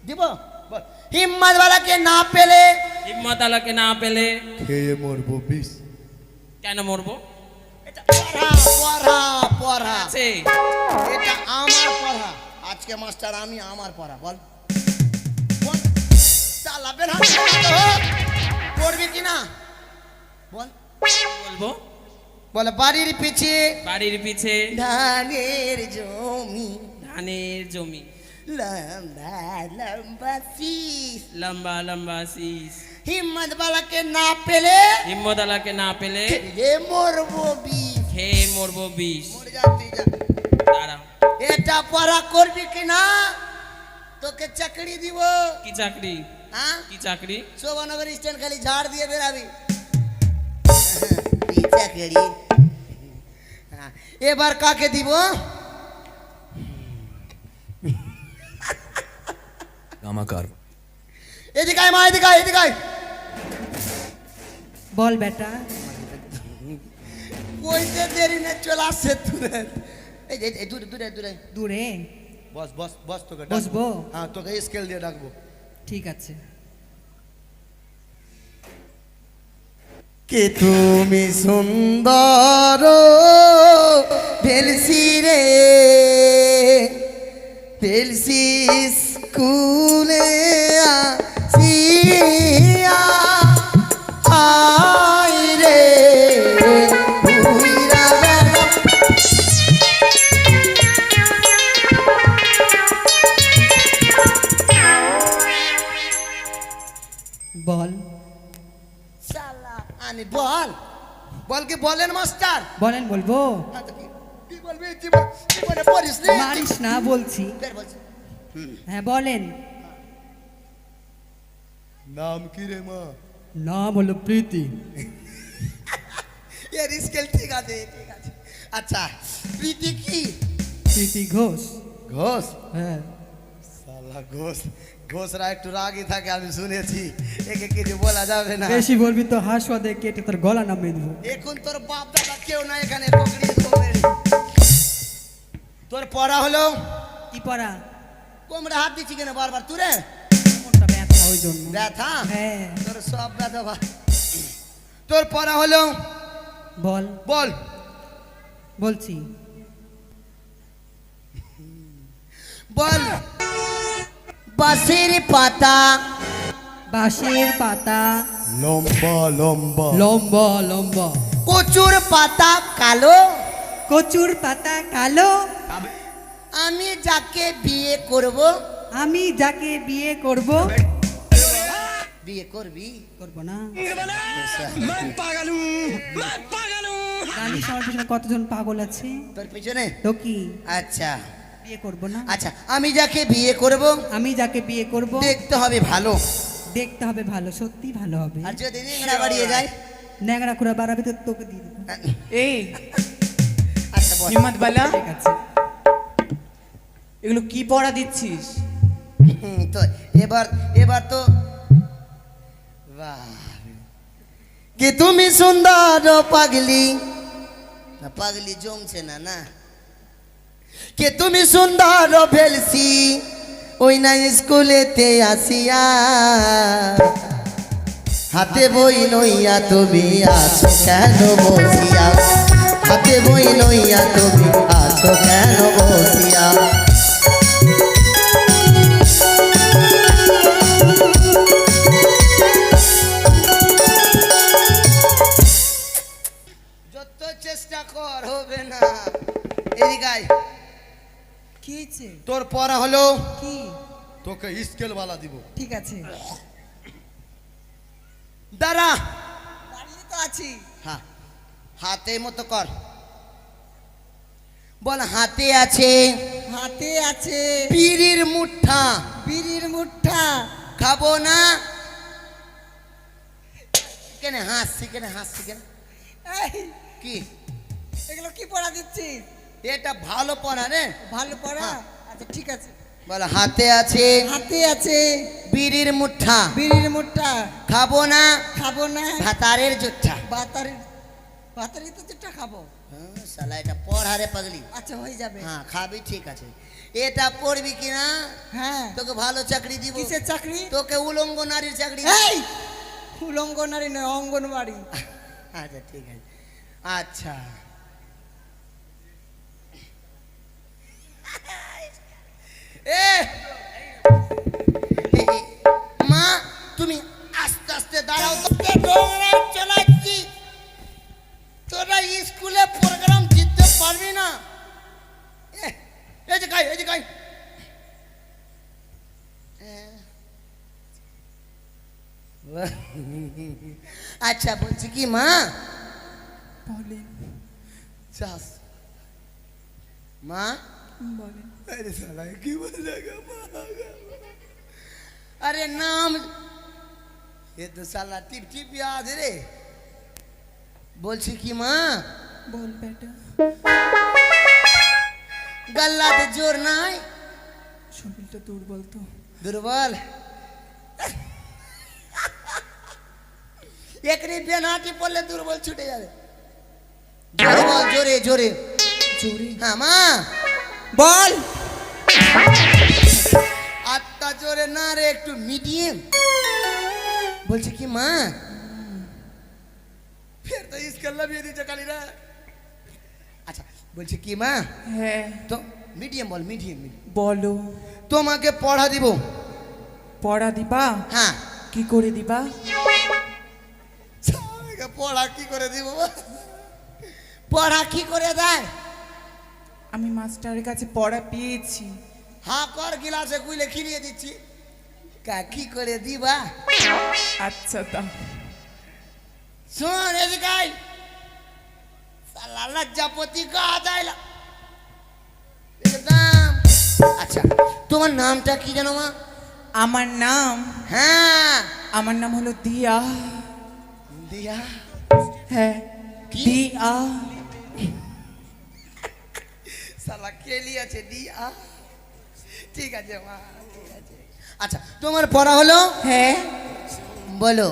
দিব, বল। হিম্মত বালাকে না পেলে, হিম্মত আলাকে না পেলে, খেয়ে মরবো বিষ। কেন মরবো? এটা পড়া পড়া পড়া আছে এটা আমার পড়া। আজকে মাস্টার আমি আমার পড়া, বল বল। চালাবেন হাত পড়বি কি না, বল। বলবো। বলে বাড়ির পিছে বাড়ির পিছে ধানের জমি, ধানের জমি, লম্বা লম্বা শীষ। লম্বা লম্বা শীষ। হিম্মত বালাকে না পেলে, হিম্মত আলাকে না পেলে, এ মরবো বিষ। খেয়ে মরবো বিষ। মরে যা তুই যা। দাঁড়াও, এটা পড়া করবি কি না, তোকে চাকরি দিব। কি চাকরি? হ্যাঁ, কি চাকরি? শোভানগর স্ট্যান্ড খালি ঝাড় দিয়ে বেরাবি। কি চাকরি? হ্যাঁ, এবার কাকে দিব? কামাকার এদিকে আয় মা, এদিকে আয়, এদিকে আয়। বল বেটা। কইতে দেরি না, চলে আসছে দূরে। এই যে এই দূরে দূরে দূরে দূরে বস বস বস, তোকে বসবো? হ্যাঁ, তোকে স্কেল দিয়ে ডাকবো। ঠিক আছে। কে তুমি সুন্দর ভেলসি রে, ভেলসি স্কুলে আসিয়া, আই রে উইরা বেলা। বল শালা আনি বল, বল কি বলেন মাস্টার? বলেন। বলবো? হ্যাঁ, তো কি বলবি? জীবনে পড়িস নি? মারিস না বলছি। ফের বলছি। হ্যাঁ বলেন। নাম কি রে মা? নাম হলো প্রীতি। এর স্কেল ঠিক আছে, ঠিক আছে। আচ্ছা, প্রীতি কি? প্রীতি ঘোষ। ঘোষ? হ্যাঁ। শালা ঘোষ, ঘোষরা একটু রাগই থাকে, আমি শুনেছি। একে কিছু বলা যাবে না। বেশি বলবি তো হাসপাতালে কেটে তোর গলা নামিয়ে দেবো। এখন তোর বাপ দাদা কেউ না এখানে, পকড়িয়ে দেবো মেরে। তোর পড়া হলো কি পড়া? কোমরে হাত দিচ্ছি কেন বারবার তুরে? কোনটা ব্যথা ওই জন্য। ব্যথা? হ্যাঁ। তোর সব ব্যথা ভাই। তোর পড়া হলো বল। বল। বলছি। বল। বাঁশের পাতা, বাঁশের পাতা লম্বা লম্বা লম্বা লম্বা, কচুর পাতা কালো, কচুর পাতা কালো, আমি যাকে বিয়ে করব, আমি যাকে বিয়ে করব। বিয়ে করবি? করব না। জানিস আমার পিছনে কতজন পাগল আছে? তোর পিছনে তো কি? আচ্ছা বিয়ে করব না। আচ্ছা, আমি যাকে বিয়ে করব, আমি যাকে বিয়ে করব দেখতে হবে ভালো, দেখতে হবে ভালো, সত্যি ভালো হবে। আর যদি ন্যাংরা বাড়িয়ে যায়? ন্যাংরা করে বাড়াবে তো তোকে দিয়ে দেবো। এই আচ্ছা বল। হিম্মত বালা, ঠিক আছে। এগুলো কি পড়া দিচ্ছিস? তো এবার এবার তো বাহ, কি তুমি সুন্দর পাগলি, না পাগলি জমছে না না, কে তুমি সুন্দর ভেলসি, ওই না স্কুলেতে আসিয়া, হাতে বই লইয়া তুমি আছো কেন বসিয়া, হাতে বই লইয়া তুমি আছো কেন বসিয়া। যত চেষ্টা কর হবে না। এদিকে আয়। কি হয়েছে? তোর পড়া হলো কি? তোকে স্কেল বালা দিব। ঠিক আছে। দাঁড়া, দাঁড়িয়ে তো আছি। হ্যাঁ, হাতে মতো কর। বল হাতে আছে, হাতে আছে পিরির মুঠা, বিড়ির মুঠা। খাবো না। কেন হাসছি, কেন হাসছি, কেন? এই কি এগুলো কি পড়া দিচ্ছি? এটা ভালো পড়া রে। ভালো পড়া? হ্যাঁ। আচ্ছা ঠিক আছে। বলো হাতে আছে হাতে আছে বিড়ির মুঠা, বিড়ির মুঠা, খাবো না খাবো না ভাতারের জুঠা। বাতারি, বাতারি তো যেটা খাবো। হ্যাঁ, শালা এটা পড়া রে পাগলি। আচ্ছা হয়ে যাবে। হ্যাঁ খাবি ঠিক আছে। এটা পড়বি কিনা হ্যাঁ। তোকে ভালো চাকরি দিব। কিসের চাকরি? তোকে উলঙ্গ নারীর চাকরি। এই উলঙ্গ নারী নয়, অঙ্গনবাড়ি। আচ্ছা ঠিক আছে। আচ্ছা এ মা তুমি আস্তে আস্তে দাঁড়াও, তোকে ডোংরা চালাচ্ছি। তোরা স্কুলে প্রোগ্রাম জিততে পারবি না। এই যে গাই, এই যে গাই। আচ্ছা বলছি কি মা, বলেন চাস মা বলেন। अरे साला की बोलेगा अरे नाम ये तो साला टिप टिप याद रे। বলছি কি মা, বল বেটা। গল্লাতে জোর নাই, শরীরটা দুর্বল তো। দুর্বল। একরি বেনাটি পড়লে দুর্বল ছুটে যাবে। জোরে বল, জোরে জোরে জোরে হ্যাঁ মা বল। আত্মা জোরে না রে, একটু মিডিয়াম। বলছি কি মা, ফের তো इसका लव ये दीजिए काली रा। আচ্ছা বলছি কি মা, হ্যাঁ তো মিডিয়াম বল, মিডিয়াম। বলো। তোমাকে পড়া দিব। পড়া দিবা? হ্যাঁ। কি করে দিবা? পড়া কি করে দিব? পড়া কি করে দেয়? আমি মাস্টারের কাছে পড়া পেয়েছি। হ্যাঁ কর, গিলাসে গুলে খিলিয়ে দিচ্ছি। কা কি করে দিবা? আচ্ছা তা শোন এদিকে আয়। সালা লজ্জাপতি গা দাইলা একদম। আচ্ছা তোমার নামটা কি জানো মা? আমার নাম, হ্যাঁ আমার নাম হলো দিয়া। দিয়া? হ্যাঁ কি? দিয়া। সালা কেলি আছে দিয়া। ঠিক আছে মা, ঠিক আছে। আচ্ছা তোমার পড়া হলো? হ্যাঁ বলো।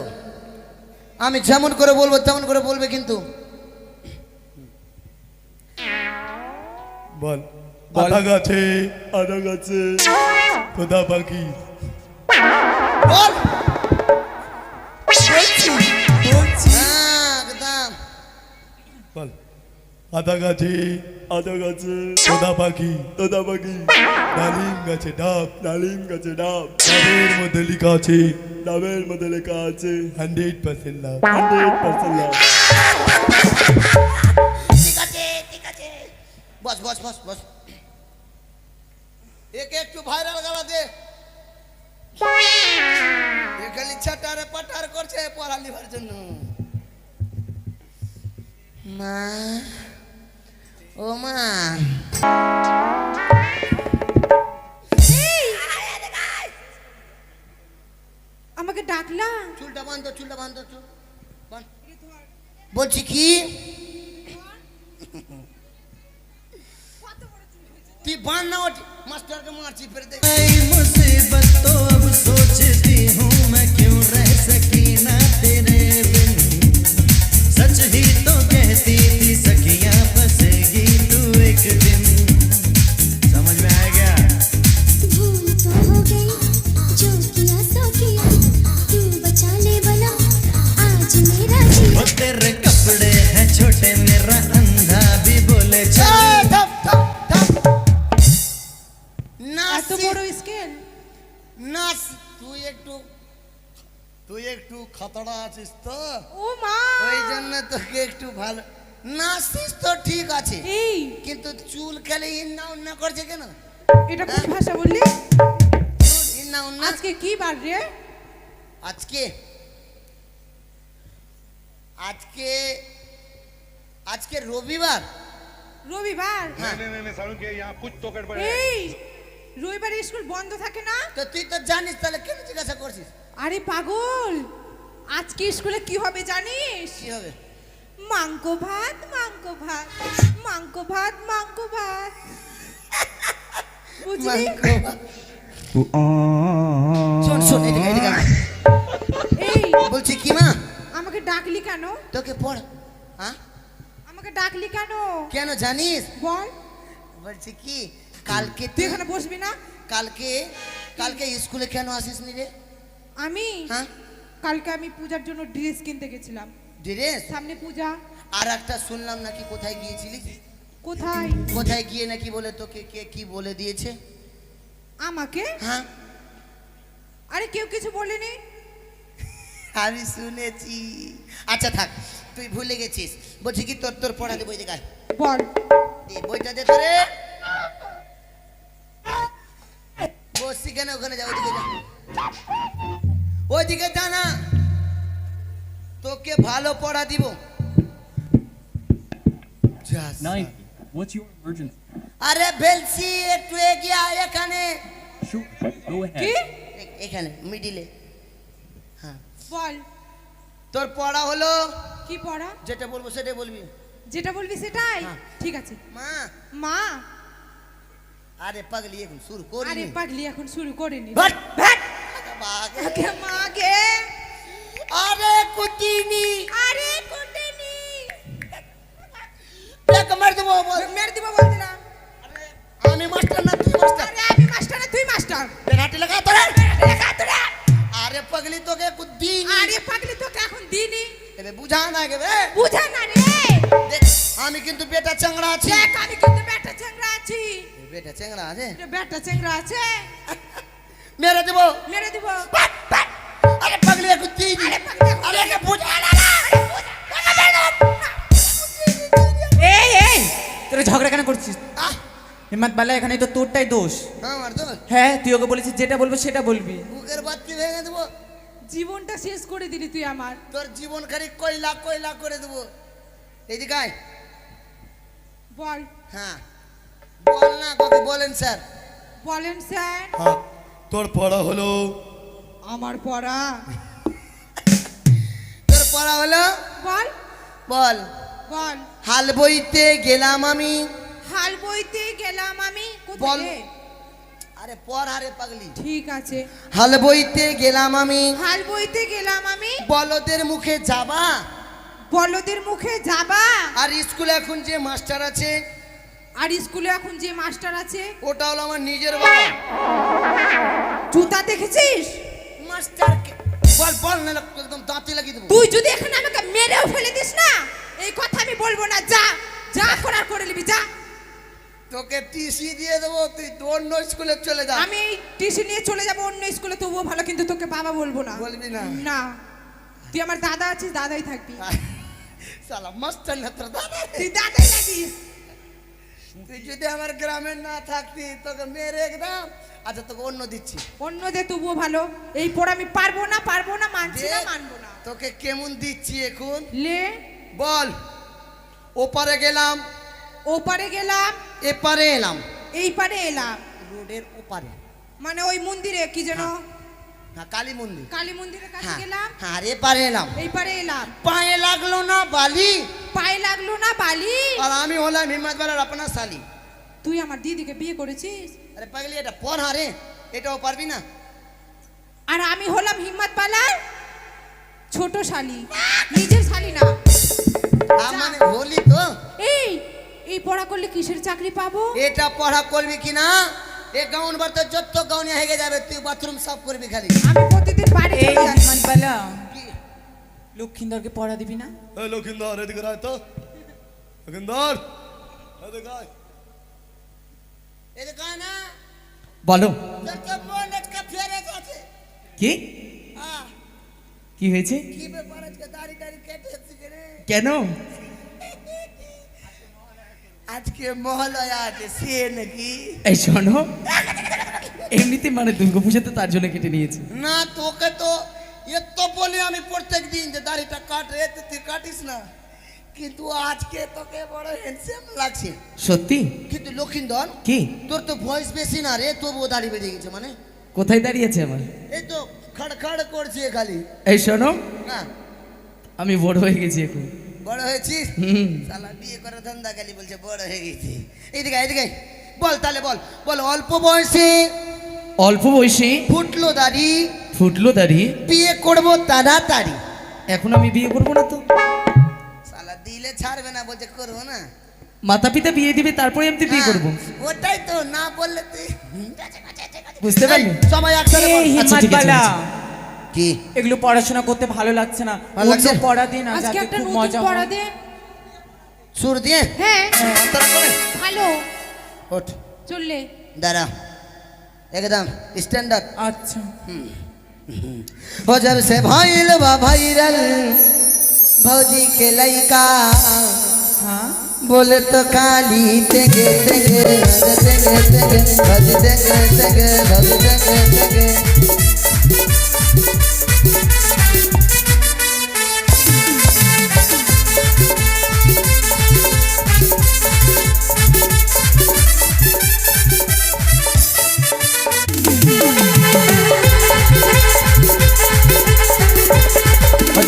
আমি যেমন করে বলবো তেমন করে বলবে কিন্তু। বল। আধা গাছে আধা গাছে তোদা পাখি। বল। বলছি হ্যাঁ একদম বল। আধা গাছে আধা গাছে তোদা পাখি ডালিম গাছে ডাব, ডালিম গাছে ডাব। ডাবের মধ্যে লেখা আছে, ডাবের মধ্যে লেখা আছে 100% লাভ, 100% লাভ। ঠিক আছে ঠিক আছে। বস বস বস বস। একে একটু ভাইরাল গালা দে। এ খালি ছাটারে পাটার করছে পড়া লিভার জন্য। মা ও মা, আমাকে ডাকলা? চুলটা বাঁধো, চুলটা বাঁধো, চুল বাঁধ। বলছি কি, তুই বাঁধ না, ওটি মাস্টারকে মারছি ফের দে। मुसीबत तो अब सोचती हूँ मैं, क्यों रह सकी ना तेरे बिन। सच ही तो कहती थी सखियाँ, बसेगी तू एक दिन। समझ में आ गया? भूल तो हो गई, जो किया सो किया, तू बचा ले भला आज मेरा जी। वो तेरे कपड़े हैं छोटे, मेरा अंधा भी बोले चल। থাম, থাম, থাম। এত বড় স্কেল? নাচ তুই একটু খাতড়া আছিস তো, ও মা, ওই জন্য তোকে একটু ভালো নাচছিস তো ঠিক আছে, এই কিন্তু চুল খেলে ইন্না উন্না করছে কেন? এটা কোন ভাষা বললি? চুল ইন্না উন্না। আজকে কি বার রে? আজকে আজকে আজকে রবিবার। রবিবার? नहीं सारुण के यहाँ कुछ तो गड़बड़ है। এই রবিবারে স্কুল বন্ধ থাকে না? তো তুই তো জানিস, তাহলে কেন জিজ্ঞাসা করছিস? আরে পাগল, আজকে স্কুলে কি হবে জানিস? কি হবে? মাংক ভাত মাংক ভাত মাংক ভাত মাংক ভাত বুঝলি? শোন শোন এদিকে এদিকে আয়। এই বলছি কি মা আমাকে ডাকলি কেন? তোকে পড় হ্যাঁ আমাকে ডাকলি কেন? কেন জানিস বল। বলছি কি কালকে তুই এখানে বসবি না? কালকে কালকে স্কুলে কেন আসিস নি রে? আমি হ্যাঁ কালকে আমি পূজার জন্য ড্রেস কিনতে গেছিলাম। ড্রেস? সামনে পূজা। আর একটা শুনলাম নাকি কোথায় গিয়েছিলিস? কোথায়? কোথায় গিয়ে নাকি বলে তোকে কে কি বলে দিয়েছে? আমাকে? হ্যাঁ আরে কেউ কিছু বলেনি। আমি শুনেছি। আচ্ছা থাক তুই ভুলে গেছিস। বলছি কি তোর তোর পড়া দে বই দেখায়। বল। দে বইটা দে তোরে। বসছি কেন ওখানে যা ওইদিকে যা। ওইদিকে যা না তোকে ভালো পড়া দিব। What's your emergency? আরে বেলসি একটু এগিয়ে আয় এখানে। Sure, go ahead. কি? এখানে মিডিলে। হ্যাঁ বল। তোর পড়া হলো? কি পড়া? যেটা বলবো সেটাই বলবি। যেটা বলবি সেটাই? হ্যাঁ। ঠিক আছে। মা মা। আরে পাগলি এখন শুরু করি। আরে পাগলি এখন শুরু করিনি। ভাট ভাট। বাগে আগে মাগে। আরে কুতিনি। আরে কুটিনি। দেখ মার দেবো বল। মেরে দিব বলছিলাম। আমি মাস্টার না তুই মাস্টার। আরে আমি মাস্টার না তুই মাস্টার। পেনাল্টি লাগা তোরা। লেখা তোরা। আরে পাগলি তোকে কুদিনি। আরে পাগলি তোকে এখন দিনি। এবে বুঝা না গেবে। বুঝা না রে। দেখ আমি কিন্তু বেটা চাংড়া আছি। দেখ আমি কিন্তু বেটা চেংড়া আছি। বেটা চাংড়া আছে? রে বেটা চেংড়া আছে। মেরে দেবো। মেরে দিব। আরে পাগলি কুদিনি। আরে কে বুঝা না না। এই এই তোরা ঝগড়া কেন করছিস? হিম্মত বালা এখানে তো তোরটাই দোষ। আমার তো হ্যাঁ তুই ওকে বলেছিস যেটা বলবো সেটা বলবি। বুকের বাতি ভেঙে দেবো। জীবনটা শেষ করে দিলি তুই আমার। তোর জীবন খালি কয়লা কয়লা করে দেবো। এইদিকে আয়। বল। হ্যাঁ বল না তোকে বলেন স্যার। বলেন স্যার। হ্যাঁ তোর পড়া হলো? আমার পড়া। তোর পড়া হলো? বল। বল। বল। হাল বইতে গেলাম আমি। হাল বইতে গেলাম আমি। বল। কোথায়? আরে পড় আরে পাগলি। ঠিক আছে। হাল বইতে গেলাম আমি। হাল বইতে গেলাম আমি। বলদের মুখে যাবা। বলদের মুখে যাবা। আর স্কুলে এখন যে মাস্টার আছে। আর স্কুলে এখন যে মাস্টার আছে। ওটা হলো আমার নিজের বাবা। জুতা দেখেছিস? মাস্টারকে বল বল না একদম দাঁতে লাগিয়ে দেবো। তুই যদি এখন আমাকে মেরেও ফেলে দিস না এই কথা আমি বলবো না। যা যা করার করে নিবি যা। তোকে টিসি দিয়ে দেবো তুই অন্য স্কুলে চলে যা। আমি টিসি নিয়ে চলে যাব অন্য স্কুলে তবুও ভালো কিন্তু তোকে বাবা বলবো না। বলবি না? না তুই আমার দাদা আছিস দাদাই থাকবি। শালা মাস্টার না তোর দাদা। তুই দাদাই থাকিস। তুই যদি আমার গ্রামে না থাকতি তোকে মেরে একদম। আচ্ছা তোকে অন্য দিচ্ছি। অন্য দে তবুও ভালো। এই পড়া আমি পারবো না মানছি না দে, মানবো না। তোকে কেমন দিচ্ছি এখন লে বল। ওপারে গেলাম। ওপারে গেলাম। এপারে এলাম। এই পারে এলাম। রোডের ওপারে মানে ওই মন্দিরে কি যেন হ্যাঁ কালী মন্দির। কালী মন্দিরের কাছে হ্যাঁ গেলাম। হ্যাঁ রে এপারে এলাম। এই পারে এলাম। পায়ে লাগলো না বালি। পায়ে লাগলো না বালি। আর আমি হলাম হিম্মত বালার আপনার শালি। তুই আমার দিদিকে বিয়ে করেছিস? আরে পাগলি এটা পড় হারে এটাও পারবি না। আর আমি হলাম হিম্মত বালার ছোট শালি নিজের শালি না। মানে বলি তো এই এই পড়া করলে কিসের চাকরি পাবো? এটা পড়া করবি কি না এ গাউন বাড়তে যত গাউনে হেগে যাবে তুই বাথরুম সাফ করবি খালি। আমি প্রতিদিন বাড়ি এই হিম্মত বালা লক্ষিন্দরকে পড়া দিবি না? এই লক্ষিন্দর এদিকে আয় তো। লক্ষিন্দর এদিকে আয়। এদিকে আয় না। বলো তোর তো মন আজকে ফেরে যাচ্ছে। কি হ্যাঁ কি হয়েছে? কি ব্যাপার আজকে দাড়ি দাড়ি কেটে এসেছে রে? কেন? আজকে মহালয়া আছে সে নাকি? এই শোনো এমনিতে মানে দুর্গাপূজা তো তার জন্য কেটে নিয়েছি। না তোকে তো এত বলি আমি প্রত্যেক দিন যে দাড়িটা কাট রে তুই কাটিস না কিন্তু আজকে তোকে বড় হ্যান্ডসাম লাগছে। সত্যি? কিন্তু লক্ষিন্দর কি তোর তো ভয়েস বেশি না রে তবুও দাড়ি বেড়ে গেছে মানে। কোথায় দাঁড়িয়েছে আমার? এই তো খড় খড় করছে খালি। এই শোনো না আমি বড় হয়ে গেছি এখন। বড় হয়েছিস শালা বিয়ে করার ধান্দা গালি বলছে বড় হয়ে গেছি। এইদিকে এইদিকে বল তাহলে বল বল অল্প বয়সে অল্প বয়সে ফুটলো দাড়ি ফুটলো দাড়ি বিয়ে করবো তাড়াতাড়ি। এখন আমি বিয়ে করবো না তো? শালা দিলে ছাড়বে না বলছে করবো না। মাতা পিতা বিয়ে দিবে তারপরে আমি বিয়ে করবো। ওটাই তো না বললে তুই বুঝতে পারলি? সবাই একসাথে বল। এই আচ্ছা, ঠিক আছে, হিম্মতবালা, কি এগুলো পড়াশোনা করতে ভালো লাগছে না। ভালো লাগছে? অন্য পড়া দিয়ে না আজকে যাতে একটা খুব নতুন মজা পড়া হয়। দে। সুর দিয়ে হ্যাঁ অন্তরা করে ভালো ওঠ চললে। दारा एकदम स्टैंडर्ड। আচ্ছা हो जब से भाईल बा भाईरल भौजी के लइका হ্যাঁ बोले तो काली तेगे तेगे तेगे तेगे भज तेगे तेगे भज तेगे तेगे।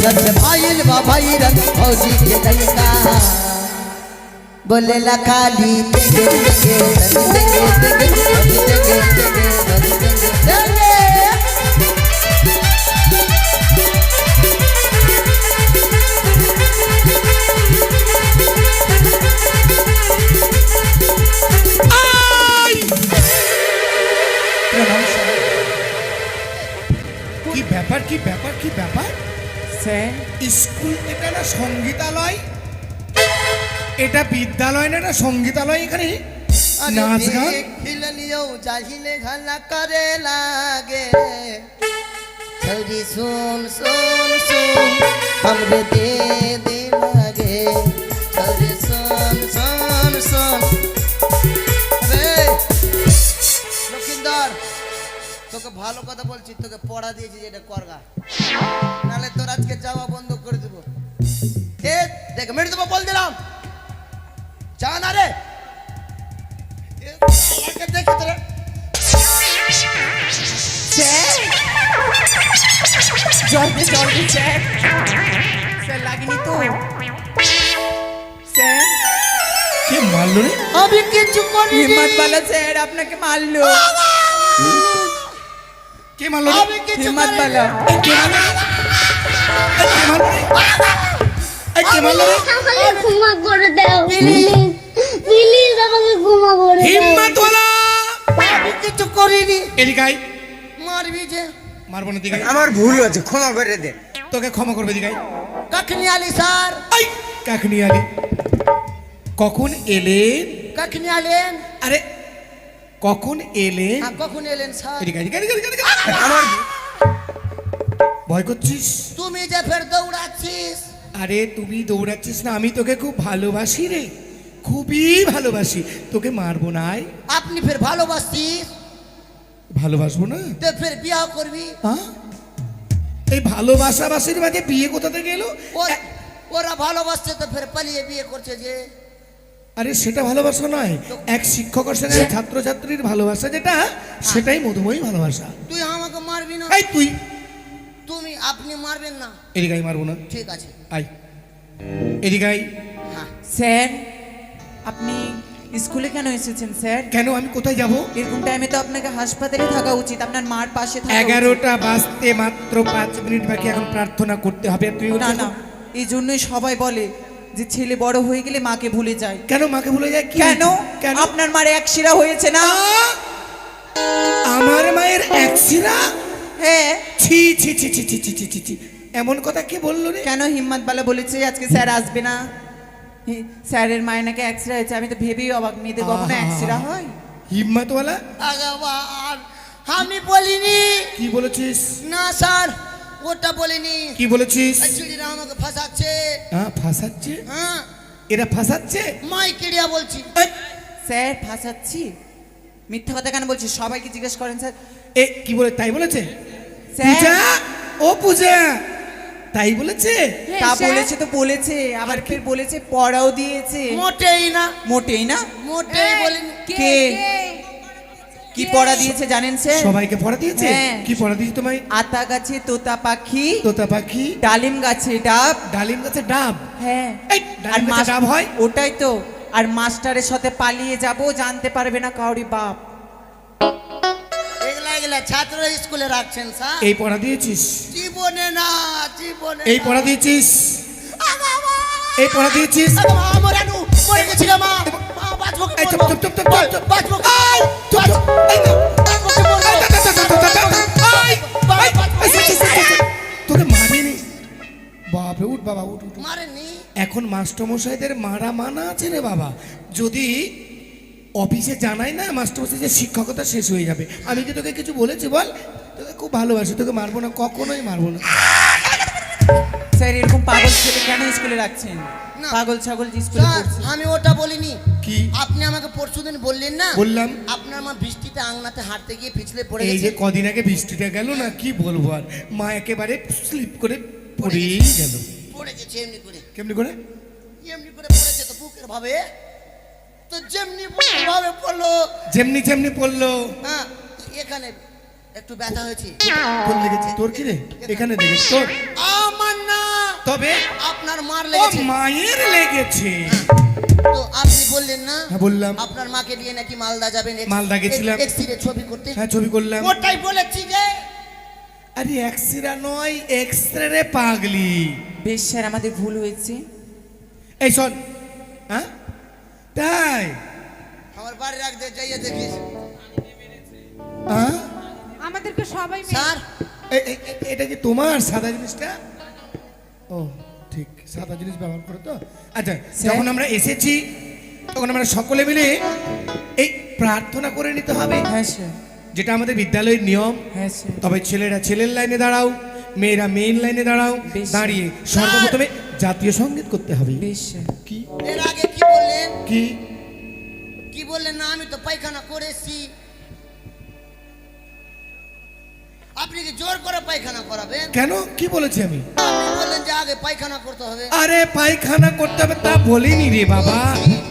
जब से भाईल बा भाईरल भौजी के लइका बोले ला काली तेगे तेगे तेगे तेगे भज तेगे तेगे भज तेगे तेगे। কি ব্যাপার কি ব্যাপার কি ব্যাপার? স্যার স্কুল এটা না সঙ্গীতালয়, এটা বিদ্যালয় না, এটা সঙ্গীতালয়। এখানে নাচ গান खिलनियो जाहिले घला करे लागे छौरी सुन सुन सुन हमरे दे दे लागे छौरी सुन सुन सुन। রে লক্ষিন্দর তোকে ভালো কথা বলছি, তোকে পড়া দিয়েছি যেটা করগা, নালে তোর আজকে যাওয়া বন্ধ করে দেবো। এ দেখ মেরে দেবো বল দিলাম, যা না রে দেখে তোরা। জলদি জলদি স্যার, স্যার লাগেনি তো? স্যার কে মারলো রে? আমি কিছু করিনি। হিম্মতবালা স্যার আপনাকে মারলো। কে মারলো রে? আমি কিছু হিম্মতবালা এই কে মারলো রে? এই কে মারলো রে? এই কে মারলো রে? আমাকে ক্ষমা করে দাও প্লিজ প্লিজ আমাকে ক্ষমা করে দাও। হিম্মতওয়ালা আমি কিছু করিনি। এদিকে আয়। মারবি যে মারবো না, দিকে আয়। আমার ভুল হয়েছে, ক্ষমা করে দে। তোকে ক্ষমা করবে, দিকে আয়। কাকনি আলি স্যার, আই কাকনি আলি কখন এলেন? কাকনি আলেন। আরে কখন এলেন? কখন এলেন স্যার? এদিকে আয়, এদিকে আয়, এদিকে আয়, এদিকে আয়। আমার ভয় করছিস? তুমি যে ফের দৌড়াচ্ছিস। আরে তুমি দৌড়াচ্ছিস না, আমি তোকে খুব ভালোবাসি রে, খুবই ভালোবাসি। তোকে মারবো না। আয়। আপনি ফের ভালোবাসছিস ভালোবাসবো না তো ফের বিয়ে করবি। হ্যাঁ? এই ভালোবাসাবাসির মাঝে বিয়ে কোথা থেকে এলো? ওরা ভালোবাসছে তো ফের পালিয়ে বিয়ে করছে যে। আরে সেটা ভালোবাসা নয়, এক শিক্ষকের সঙ্গে ছাত্রছাত্রীর ভালোবাসা যেটা, সেটাই মধুময়ী ভালোবাসা। তুই আমাকে মারবি না। এই তুই তুমি আপনি মারবেন না। এদিকে আয়, মারবো না। ঠিক আছে আয় এদিকে আয়। হ্যাঁ স্যার আপনি স্কুলে কেন এসেছেন স্যার? কেন আমি কোথায় যাব? এরকম টাইমে তো আপনাকে হাসপাতালে থাকা উচিত, আপনার মার পাশে থাকা উচিত। 11টা বাজতে মাত্র 5 মিনিট বাকি, এখন প্রার্থনা করতে হবে। তুই না না, এই জন্যই সবাই বলে যে ছেলে বড় হয়ে গেলে মাকে ভুলে যায়। কেন মাকে ভুলে যায়? কি কেন? কেন? আপনার মার এক শিরা হয়েছে না? আমার মায়ের এক শিরা? হ্যাঁ। ছি ছি ছি ছি ছি ছি ছি ছি ছি। এমন কথা কে বললো রে? কেন হিম্মতবালা বলেছে আজকে স্যার আসবে না? স্যারের মায়ের নাকি এক শিরা হয়েছে, আমি তো ভেবেই অবাক, মেয়েদের কখনো এক শিরা হয়? হিম্মতওয়ালা ভগবান আমি বলিনি। কি বলেছিস? না স্যার ওটা বলিনি। কি বলেছিস? চিড়িরা আমাকে ফাঁসাচ্ছে। হ্যাঁ ফাঁসাচ্ছে? হ্যাঁ এরা ফাঁসাচ্ছে? মাই কিড়িয়া বলছি। স্যার ফাঁসাচ্ছি? মিথ্যা কথা কেন বলছি? সবাইকে জিজ্ঞেস করেন স্যার। এ কি বলে? তাই বলেছে? স্যার পূজা, ও পূজা তাই বলেছে? তা বলেছে তো বলেছে, আবার ফের বলেছে পড়াও দিয়েছে। মোটেই না। মোটেই না? মোটেই বলিনি। কে? কি পড়া দিয়েছে জানেন স্যার? সবাইকে পড়া দিয়েছে? হ্যাঁ। কি পড়া দিয়েছে তোমায়? আতা গাছে তোতা পাখি, তোতা পাখি, ডালিম গাছে ডাব। ডালিম গাছে ডাব? হ্যাঁ। এই ডালিম গাছে ডাব হয়? ওটাই তো। আর মাস্টারের সাথে পালিয়ে যাব, জানতে পারবে না কাউরি বাপ। এগুলা ছাত্র স্কুলে রাখছেন স্যার। এই পড়া দিয়েছিস? জীবনে না, জীবনে এই পড়া দিয়েছিস? এই পড়া দিয়েছিস? মরানু মরে গেছি রে মা। মা বাঁচবো কি এই চুপ মরবো? চুপ চুপ চুপ চুপ। বাঁচবো কি? এই চুপ চুপ। এই তো। বাঁচবো কি মরবো? তোকে মারিনি বাপরে। উঠ বাবা, উঠ উঠ। মারেননি? এখন মাস্টারমশাইদের মারা মানা আছে রে বাবা। যদি অফিসে জানাই না মাস্টারমশাই যে শিক্ষকতা শেষ হয়ে যাবে। আমি কি তোকে কিছু বলেছি বল? তোকে খুব ভালোবাসি, তোকে মারবো না, কখনোই মারবো না। স্যার এরকম পাগল ছেলে কেন স্কুলে রাখছেন? না। পাগল ছাগল যে স্কুলে স্যার পড়ছে। আমি ওটা বলিনি। কি? আপনি আমাকে পরশুদিন বললেন না? বললাম। আপনার মা বৃষ্টিতে আংনাতে হাঁটতে গিয়ে পিছলে পড়ে এই গেছে। যে কদিন আগে বৃষ্টিটা গেল না, কি বলবো আর, মা একেবারে স্লিপ করে পড়েই গেল। পড়ে গেছে এমনি করে। কেমনি করে? এমনি করে পড়েছে তো বুকের ভাবে। তো যেমনি বুকের ভাবে পড়লো। যেমনি যেমনি পড়লো। হ্যাঁ, এখানে একটু ব্যথা হয়েছে। তোর লেগেছে? তোর কি রে? এখানে লেগেছে তোর? আমার না, তবে আপনার মার ও লেগেছে। মায়ের লেগেছে। তো আপনি বললেন না? হ্যাঁ বললাম। আপনার মাকে নিয়ে নাকি মালদা যাবেন। মালদা গেছিলাম। এক্সরে ছবি করতে। হ্যাঁ ছবি করলাম। ওটাই বলেছি যে। আরে এক্সরা নয়, এক্সরে রে পাগলি। বেশ স্যার, আমাদের ভুল হয়েছে। এই শোন, হ্যাঁ তাই আমার বাড়ি রাখতে যাইয়ে দেখিস। হ্যাঁ আমাদেরকে সবাই স্যার এটা কি তোমার সাদা জিনিসটা? ও ঠিক, সাদা জিনিস ব্যবহার করো তো। আচ্ছা, যখন আমরা এসেছি তখন আমরা সকলে মিলে এই প্রার্থনা করে নিতে হবে। হ্যাঁ স্যার। যেটা আমাদের বিদ্যালয়ের নিয়ম। হ্যাঁ স্যার। তবে ছেলেরা ছেলের লাইনে দাঁড়াও, মেয়েরা মেইন লাইনে দাঁড়াও। বেশ। দাঁড়িয়ে সর্বপ্রথমে জাতীয় সঙ্গীত করতে হবে। বেশ স্যার। কি এর আগে কি বললেন? কি কি বললেন না? আমি তো পায়খানা করেছি। আপনি কি জোর করে পায়খানা করাবেন? কেন, কি বলেছি আমি? আপনি বললেন যে আগে পায়খানা করতে হবে। আরে পায়খানা করতে হবে তা বলিনি রে বাবা,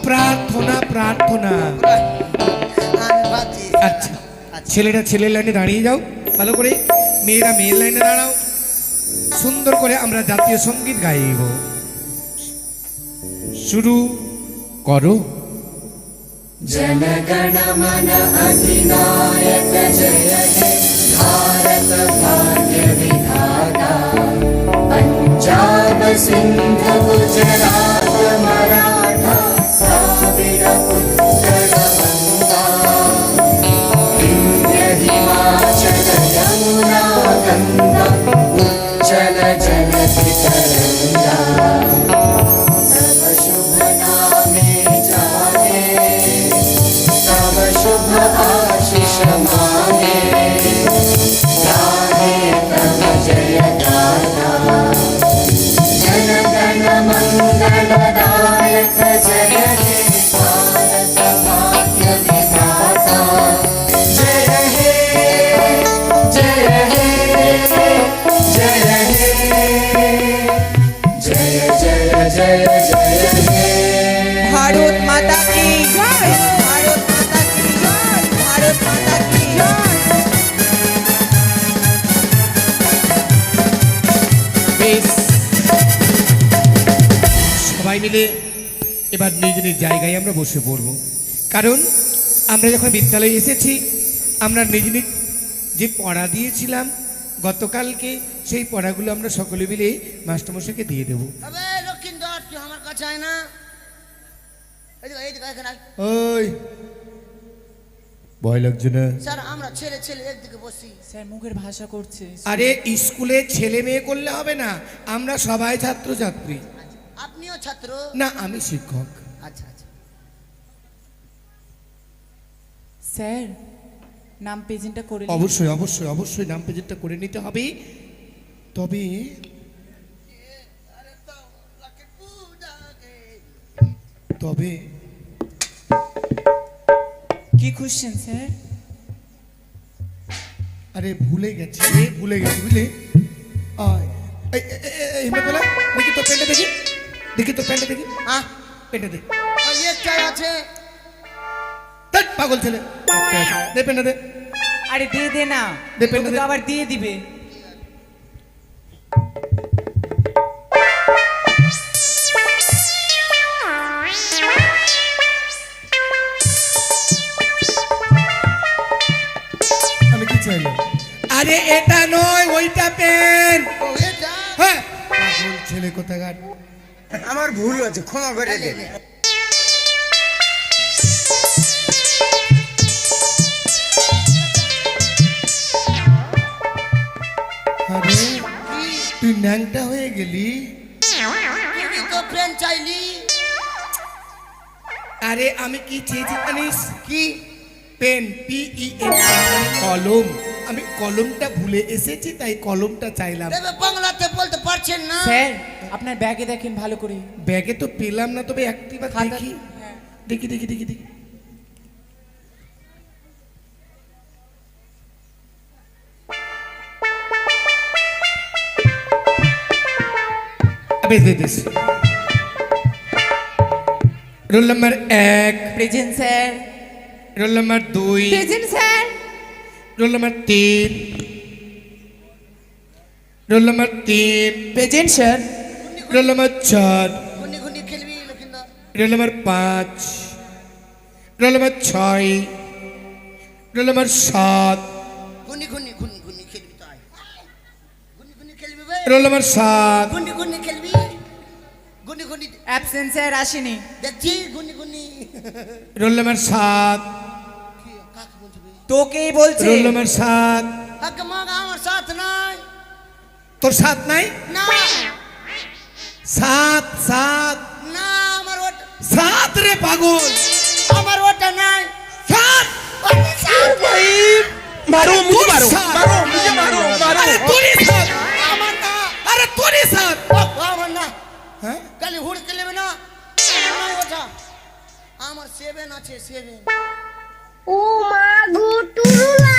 প্রার্থনা প্রার্থনা। আমি ভাবছি। আচ্ছা, ছেলেরা ছেলের লাইনে দাঁড়িয়ে যাও ভালো করে, মেয়েরা মেয়ের লাইনে দাঁড়াও। সুন্দর করে আমরা জাতীয় সঙ্গীত গাইব। শুরু করো। जनगण मन अधिनायक जय हे भारत भाग्य विधाता पंजाब सिंध गुजरात मराठा द्राविड उत्कल गंगा विंध्य हिमाचल यमुना गंगा उज्जल जलधि तरंगा तव शुभ नामे जागे तव शुभ आशीष मांगे गाहे तव जय गाथा जन गण मंगलदायक जय हे भारत भाग्य विधाता जय हे जय हे जय हे जय जय जय जय हे भारत माता की जय। भारत माता की जय। भारत माता की जय। বেশ, সবাই মিলে এবার নিজ নিজ জায়গায় আমরা বসে পড়ব। কারণ আমরা যখন বিদ্যালয়ে এসেছি, আমরা নিজ নিজ যে পড়া দিয়েছিলাম গতকালকে, সেই পড়াগুলো আমরা সকলে মিলে মাস্টারমশাইকে দিয়ে দেবো। আবে লক্ষিন্দর, তুই আমার কাছে আয় না। এই দিকে এখানে আয়। ওই ভয় লাগছে না? স্যার আমরা ছেলে ছেলে একদিকে বসি। স্যার মুখের ভাষা করছে। আরে স্কুলে ছেলে মেয়ে করলে হবে না, আমরা সবাই ছাত্র ছাত্রী। আপনিও ছাত্র? না, আমি শিক্ষক। আচ্ছা আচ্ছা। স্যার নাম প্রেজেন্টটা করে নিন। অবশ্যই অবশ্যই অবশ্যই নাম প্রেজেন্টটা করে নিতে হবে। তবে তবে কি খুঁজছেন স্যার? আরে ভুলে গেছি বুঝলে। এই বলা দেখি তোর প্যান্টটা দেখি, দেখি তোর প্যান্টটা দেখি। হ্যাঁ প্যান্টটা দেখি। একটাই আছে। ধ্যাৎ, পাগল ছেলে দে পেনটা দে আরে দিয়ে দে না, দে পেনটা তোকে দে। তো আবার দিয়ে দিবে। আমি কি চাইলাম? আরে এটা নয়, ওইটা পেন। ও এটা হ্যাঁ পাগল ছেলে কোথাকার। আমার ভুল হয়েছে, ক্ষমা করে দে। আরে তুই ন্যাংটা হয়ে গেলি। তুই তো পেন চাইলি। আরে আমি কি চেয়েছি জানিস? কি? পেন, PEN, কলম। আমি কলমটা ভুলে এসেছি, তাই কলমটা চাইলাম। দেবে বাংলাতে বলতে পারছেন না? স্যার আপনার ব্যাগে দেখেন ভালো করে। ব্যাগে তো পেলাম না, তবে একটিবার খাতা- দেখি। হ্যাঁ। দেখি দেখি দেখি দেখি। বেশ বেশ বেশ। Roll number 1, present sir. Roll number 2, present sir. Roll number 3, roll number 3, present sir. Roll number 4, গুনি গুনি খেলবি Lakhindar. Roll number 5, roll number 6, role number 7, গুনি গুনি গুনি গুনি খেলবি তাই। গুনি গুনি খেলবি বে। রোল নাম্বার 7, গুনি গুনি খেলবি। গুনি গুনি অ্যাবসেন্ট স্যার আসেনি। দেখছি গুনি গুনি। রোল নাম্বার 7, কি কাকে বলছো বে? তোকেই বলছে। Role number 7। কাকে মাগ আমার সাথ নাই। তোর 7 নাই? না 7 7 না আমার ওটা 7 রে পাগল। আমার ওটা নাই। 7 ওটা সাথ নাই। মারো মুঝে মারো মারো মুঝে মারো মারো। আরে তোরই 7। আমার না। আরে তোরই 7। আমার না। হ্যাঁ খালি হুড় খেলবে না। নাই ওটা। আমার 7 আছে 7। ও মা গো টুরুলা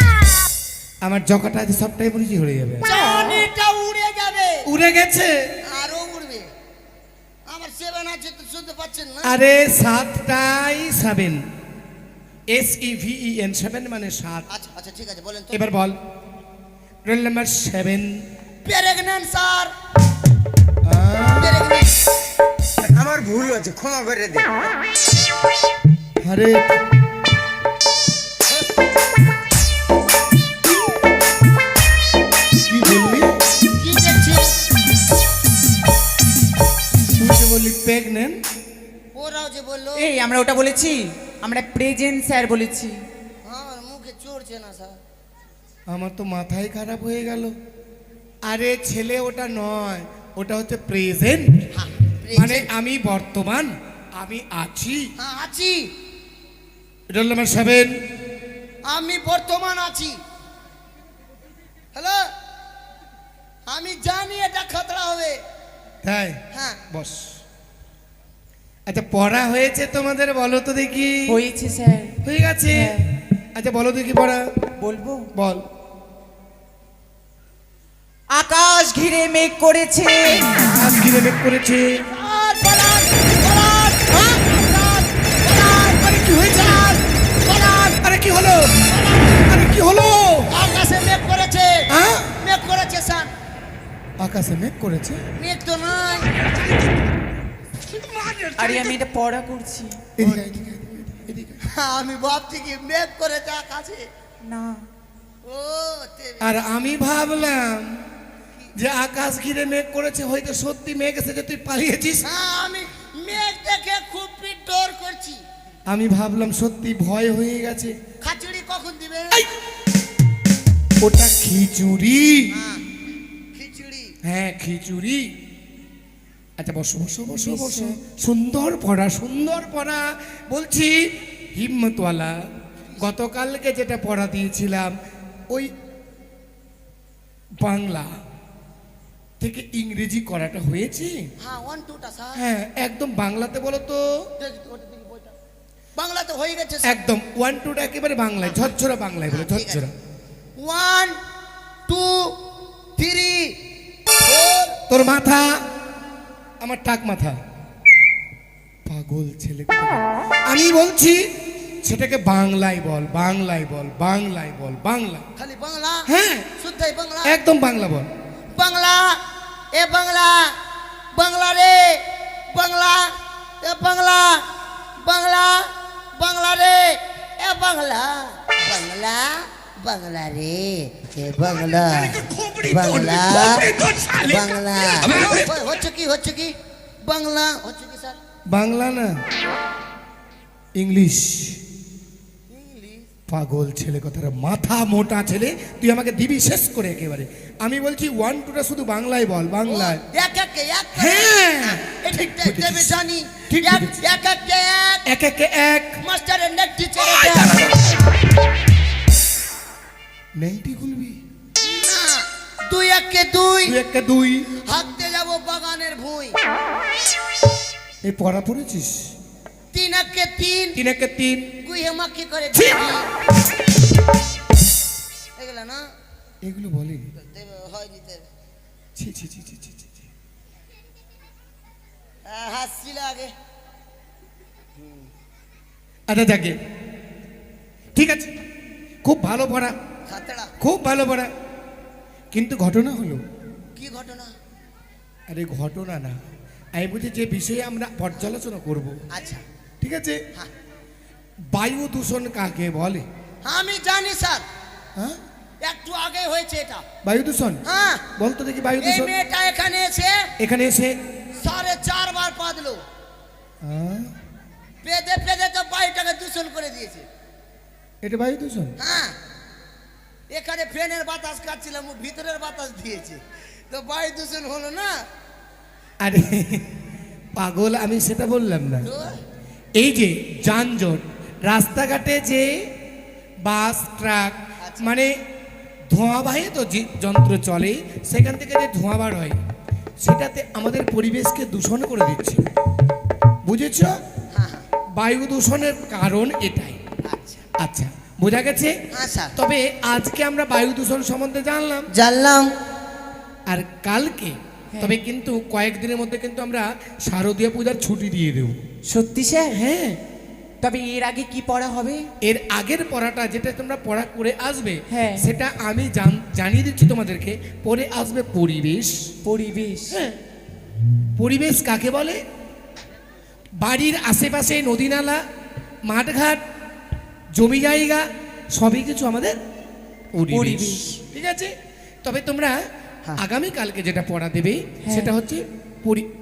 আমার জকাটা আছে সবটাই বুঝি হয়ে যাবে। জানিটা উড়ে যাবে। উড়ে গেছে। আরো উড়বে। আমার 7 আছে তো শুনতে পাচ্ছেন না? আরে 7টাই 7, SEVEN 7 মানে 7। আচ্ছা আচ্ছা ঠিক আছে বলেন তো। এবার বল roll number 7। Pregnant sir. Pregnant. আমার ভুল হয়েছে, ক্ষমা করে দে। আরে কি বললি? কি দেখছিস? তুই যে বললি প্রেগন্যান্ট। ওরাও যে বললো। এই আমরা ওটা বলেছি, আমরা প্রেজেন্ট স্যার বলেছি। আমার মুখে চড়ছে না স্যার। আমার তো মাথায় খারাপ হয়ে গেল। আরে ছেলে ওটা নয়, ওটা হচ্ছে প্রেজেন্ট। হ্যাঁ, মানে আমি বর্তমান, আমি আছি। হ্যাঁ আছি। Role number 7। আমি বর্তমান আছি। হ্যালো, আমি জানি এটা খতরা হবে। তাই হ্যাঁ বস। আচ্ছা পড়া হয়েছে তোমাদের, বলো তো দেখি। হয়েছে স্যার। হয়ে গেছে। আচ্ছা বলো দেখি পড়া। বলবো? বল। আকাশ ঘিরে মেঘ করেছে। আজ ঘিরে মেঘ করেছে। আর পালান, পালান, হ্যাঁ, পালান, পালান। আরে কি হয়েছে? পালান। আরে কি হলো? আরে কি হলো? আকাশে মেঘ করেছে। হ্যাঁ মেঘ করেছে স্যার। আকাশে মেঘ করেছে। মেঘ তো নাই। আরে আমি এটা পড়া করছি। এদিকে আয়, এদিকে আয়, এদিকে আয়। আমি ভাবছি কি মেঘ করেছে আকাশে। না ও তে- আর আমি ভাবলাম যে আকাশ ঘিরে মেঘ করেছে, হয়তো সত্যি মেঘ এসেছে, তুই পালিয়েছিস। হ্যাঁ আমি মেঘ দেখে খুব ডর করছি। আমি ভাবলাম সত্যি ভয় হয়ে গেছে। খাচুড়ি কখন দিবে? ওটা খিচুড়ি। হ্যাঁ, খিচুড়ি। হ্যাঁ খিচুড়ি। আচ্ছা বসো বসো বসো বসো। সুন্দর পড়া, সুন্দর পড়া। বলছি হিম্মতওয়ালা, গতকালকে যেটা পড়া দিয়েছিলাম ওই বাংলা থেকে ইংরেজি করাটা হয়েছে? হ্যাঁ 1 2টা স্যার। হ্যাঁ একদম বাংলাতে বলো তো। দেখি তো, ওটা দেখি বইটা। বাংলাতে হয়ে গেছে স্যার। একদম 1 2টা একেবারে বাংলায়, ঝরঝরা বাংলায় বলো, ঠিক আছে। ঝরঝরা। 1 2 3 4। তোর মাথা আমার টাক মাথা। পাগল ছেলে কোথাকার। আমি বলছি সেটাকে বাংলায় বল, বাংলায় বল, বাংলায় বল, বাংলা। খালি বাংলা? হ্যাঁ শুদ্ধই বাংলা? একদম বাংলা বল। বাংলা, এ বাংলা, বাংলা রে, বাংলা, এ বাংলা, বাংলা, বাংলা রে, এ বাংলা, বাংলা, বাংলা রে, এ বাংলা, বাংলা, বাংলা। হচ্ছে কি, হচ্ছে কি? বাংলা হচ্ছে কি স্যার? বাংলা না, ইংলিশ। পাগল ছেলে, কথাটা মাথা মোটা ছেলে, তুই আমাকে দিবি শেষ করে একেবারে। আমি বলছি 1 2টা শুধু বাংলায় বল, বাংলায়। এক এক এক। হ্যাঁ ঠিক দেবে জানি। ঠিক এক এক এক এক এক এক। মাস্টারের নেক টিচার নেংটি খুলবি না, দুই একে দুই, তুই একটা দুই। হাঁটতে যাব বাগানের ভুঁই। এই পড়া পড়েছিস? তিন একে তিন, তিন একে তিন। গুহে মাখি করে ছি! এগুলো না এগুলো বলেনি। হয় নিতে ছি ছি ছি ছি ছি ছি ছি। হাসছিল আগে। আচ্ছা যাকে, ঠিক আছে, খুব ভালো পড়া, খাতড়া। খুব ভালো পড়া, কিন্তু ঘটনা হলো। কি ঘটনা? আরে ঘটনা না, আমি বলছি যে বিষয়ে আমরা পর্যালোচনা করব। আচ্ছা ঠিক আছে। হ্যাঁ। বায়ু দূষণ কাকে বলে? আমি জানি স্যার, হ্যাঁ একটু আগে হয়েছে এটা। বায়ু দূষণ? হ্যাঁ। বলতো দেখি বায়ু এই দূষণ। মেয়েটা এখানে এসে এখানে এসে 4.5 বার পাদলো। হ্যাঁ, পেদে পেদে তো বাড়িটাকে দূষণ করে দিয়েছে। এটা বায়ু দূষণ? হ্যাঁ, এখানে ফ্যানের বাতাস কাটছিলাম, ও ভিতরের বাতাস দিয়েছে, তো বায়ু দূষণ হলো না। আরে পাগল, আমি সেটা বললাম না। তো এই যে যানজট, রাস্তাঘাটে যে বাস ট্রাক, মানে ধোঁয়াবাহী তো যে যন্ত্র চলে, সেখান থেকে যে ধোঁয়া বার হয়, সেটাতে আমাদের পরিবেশকে দূষণ করে দিচ্ছে, বুঝেছ? হ্যাঁ হ্যাঁ। বায়ু দূষণের কারণ এটাই। আচ্ছা আচ্ছা, বোঝা গেছে? হ্যাঁ স্যার। তবে আজকে আমরা বায়ু দূষণ সম্বন্ধে জানলাম, জানলাম। আর কালকে তবে কিন্তু কয়েকদিনের মধ্যে কিন্তু আমরা শারদীয় পূজার ছুটি দিয়ে দেব। সত্যি স্যার? হ্যাঁ। তবে এর আগে কি পড়া হবে? এর আগের পড়াটা যেটা তোমরা পড়া করে আসবে, হ্যাঁ। সেটা আমি জানিয়ে দিচ্ছি তোমাদেরকে। পরে আসবে পরিবেশ। পরিবেশ? হ্যাঁ, পরিবেশ কাকে বলে? বাড়ির আশেপাশে নদী নালা, মাঠঘাট, জমি জায়গা, সবই কিছু আমাদের পরিবেশ। পরিবেশ। ঠিক আছে। তবে তোমরা আগামী কালকে যেটা পড়া দেবে সেটা হচ্ছে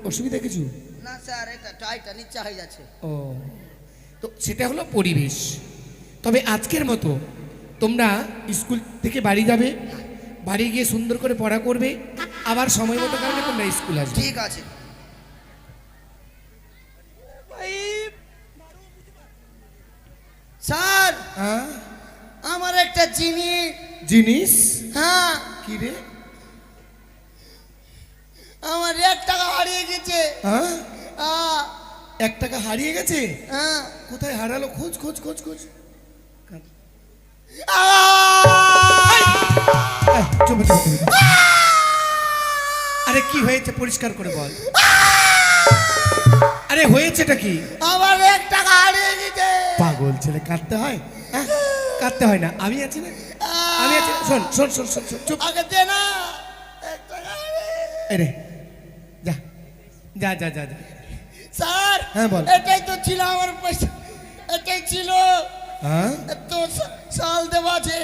অসুবিধা কিছু না স্যার, এটা টাইটা নিচে হয়ে যাচ্ছে। ও, তো সেটা হলো পরিবেশ। তবে আজকের মতো তোমরা স্কুল থেকে বাড়ি যাবে, বাড়ি গিয়ে সুন্দর করে পড়া করবে, আবার সময় মতো কারণে তোমরা স্কুল আসবে। ঠিক আছে স্যার। হ্যাঁ, আমার একটা জিনিস? হ্যাঁ, কি রে? আমার 1 টাকা হারিয়ে গেছে। হ্যাঁ, আহ, 1 টাকা হারিয়ে গেছে? হ্যাঁ। কোথায় হারালো? খোঁজ খোঁজ খোঁজ খোঁজ। চুপ চুপ চুপ। আরে কি হয়েছে পরিষ্কার করে বল। আরে হয়েছেটা কি? আমার 1 টাকা হারিয়ে গেছে। পাগল ছেলে, কাঁদতে হয়? হ্যাঁ, কাঁদতে হয় না, আমি আছি না, আমি আছি। শোন শোন শোন শোন শোন, চুপ। আগে দে না, 1 টাকা আরে যা যা যা যা যা। স্যার। হ্যাঁ, বল। এটাই তো ছিল আমার পয়সা, এটাই ছিল। হ্যাঁ, তো সাল দেওয়া আছে,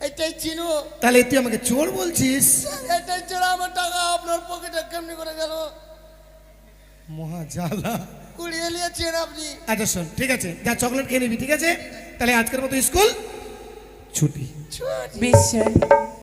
এটাই ছিল। তাহলে তুই আমাকে চোর বলছিস? এটাই ছিল আমার টাকা, আপনার পকেটে কেমনি করে গেল? মহা জ্বালা। কুড়িয়ে নিয়েছেন আপনি। আচ্ছা শোন, ঠিক আছে, যা চকলেট খেয়ে নিবি। ঠিক আছে, তাহলে আজকের মতো স্কুল ছুটি। বেশ স্যার।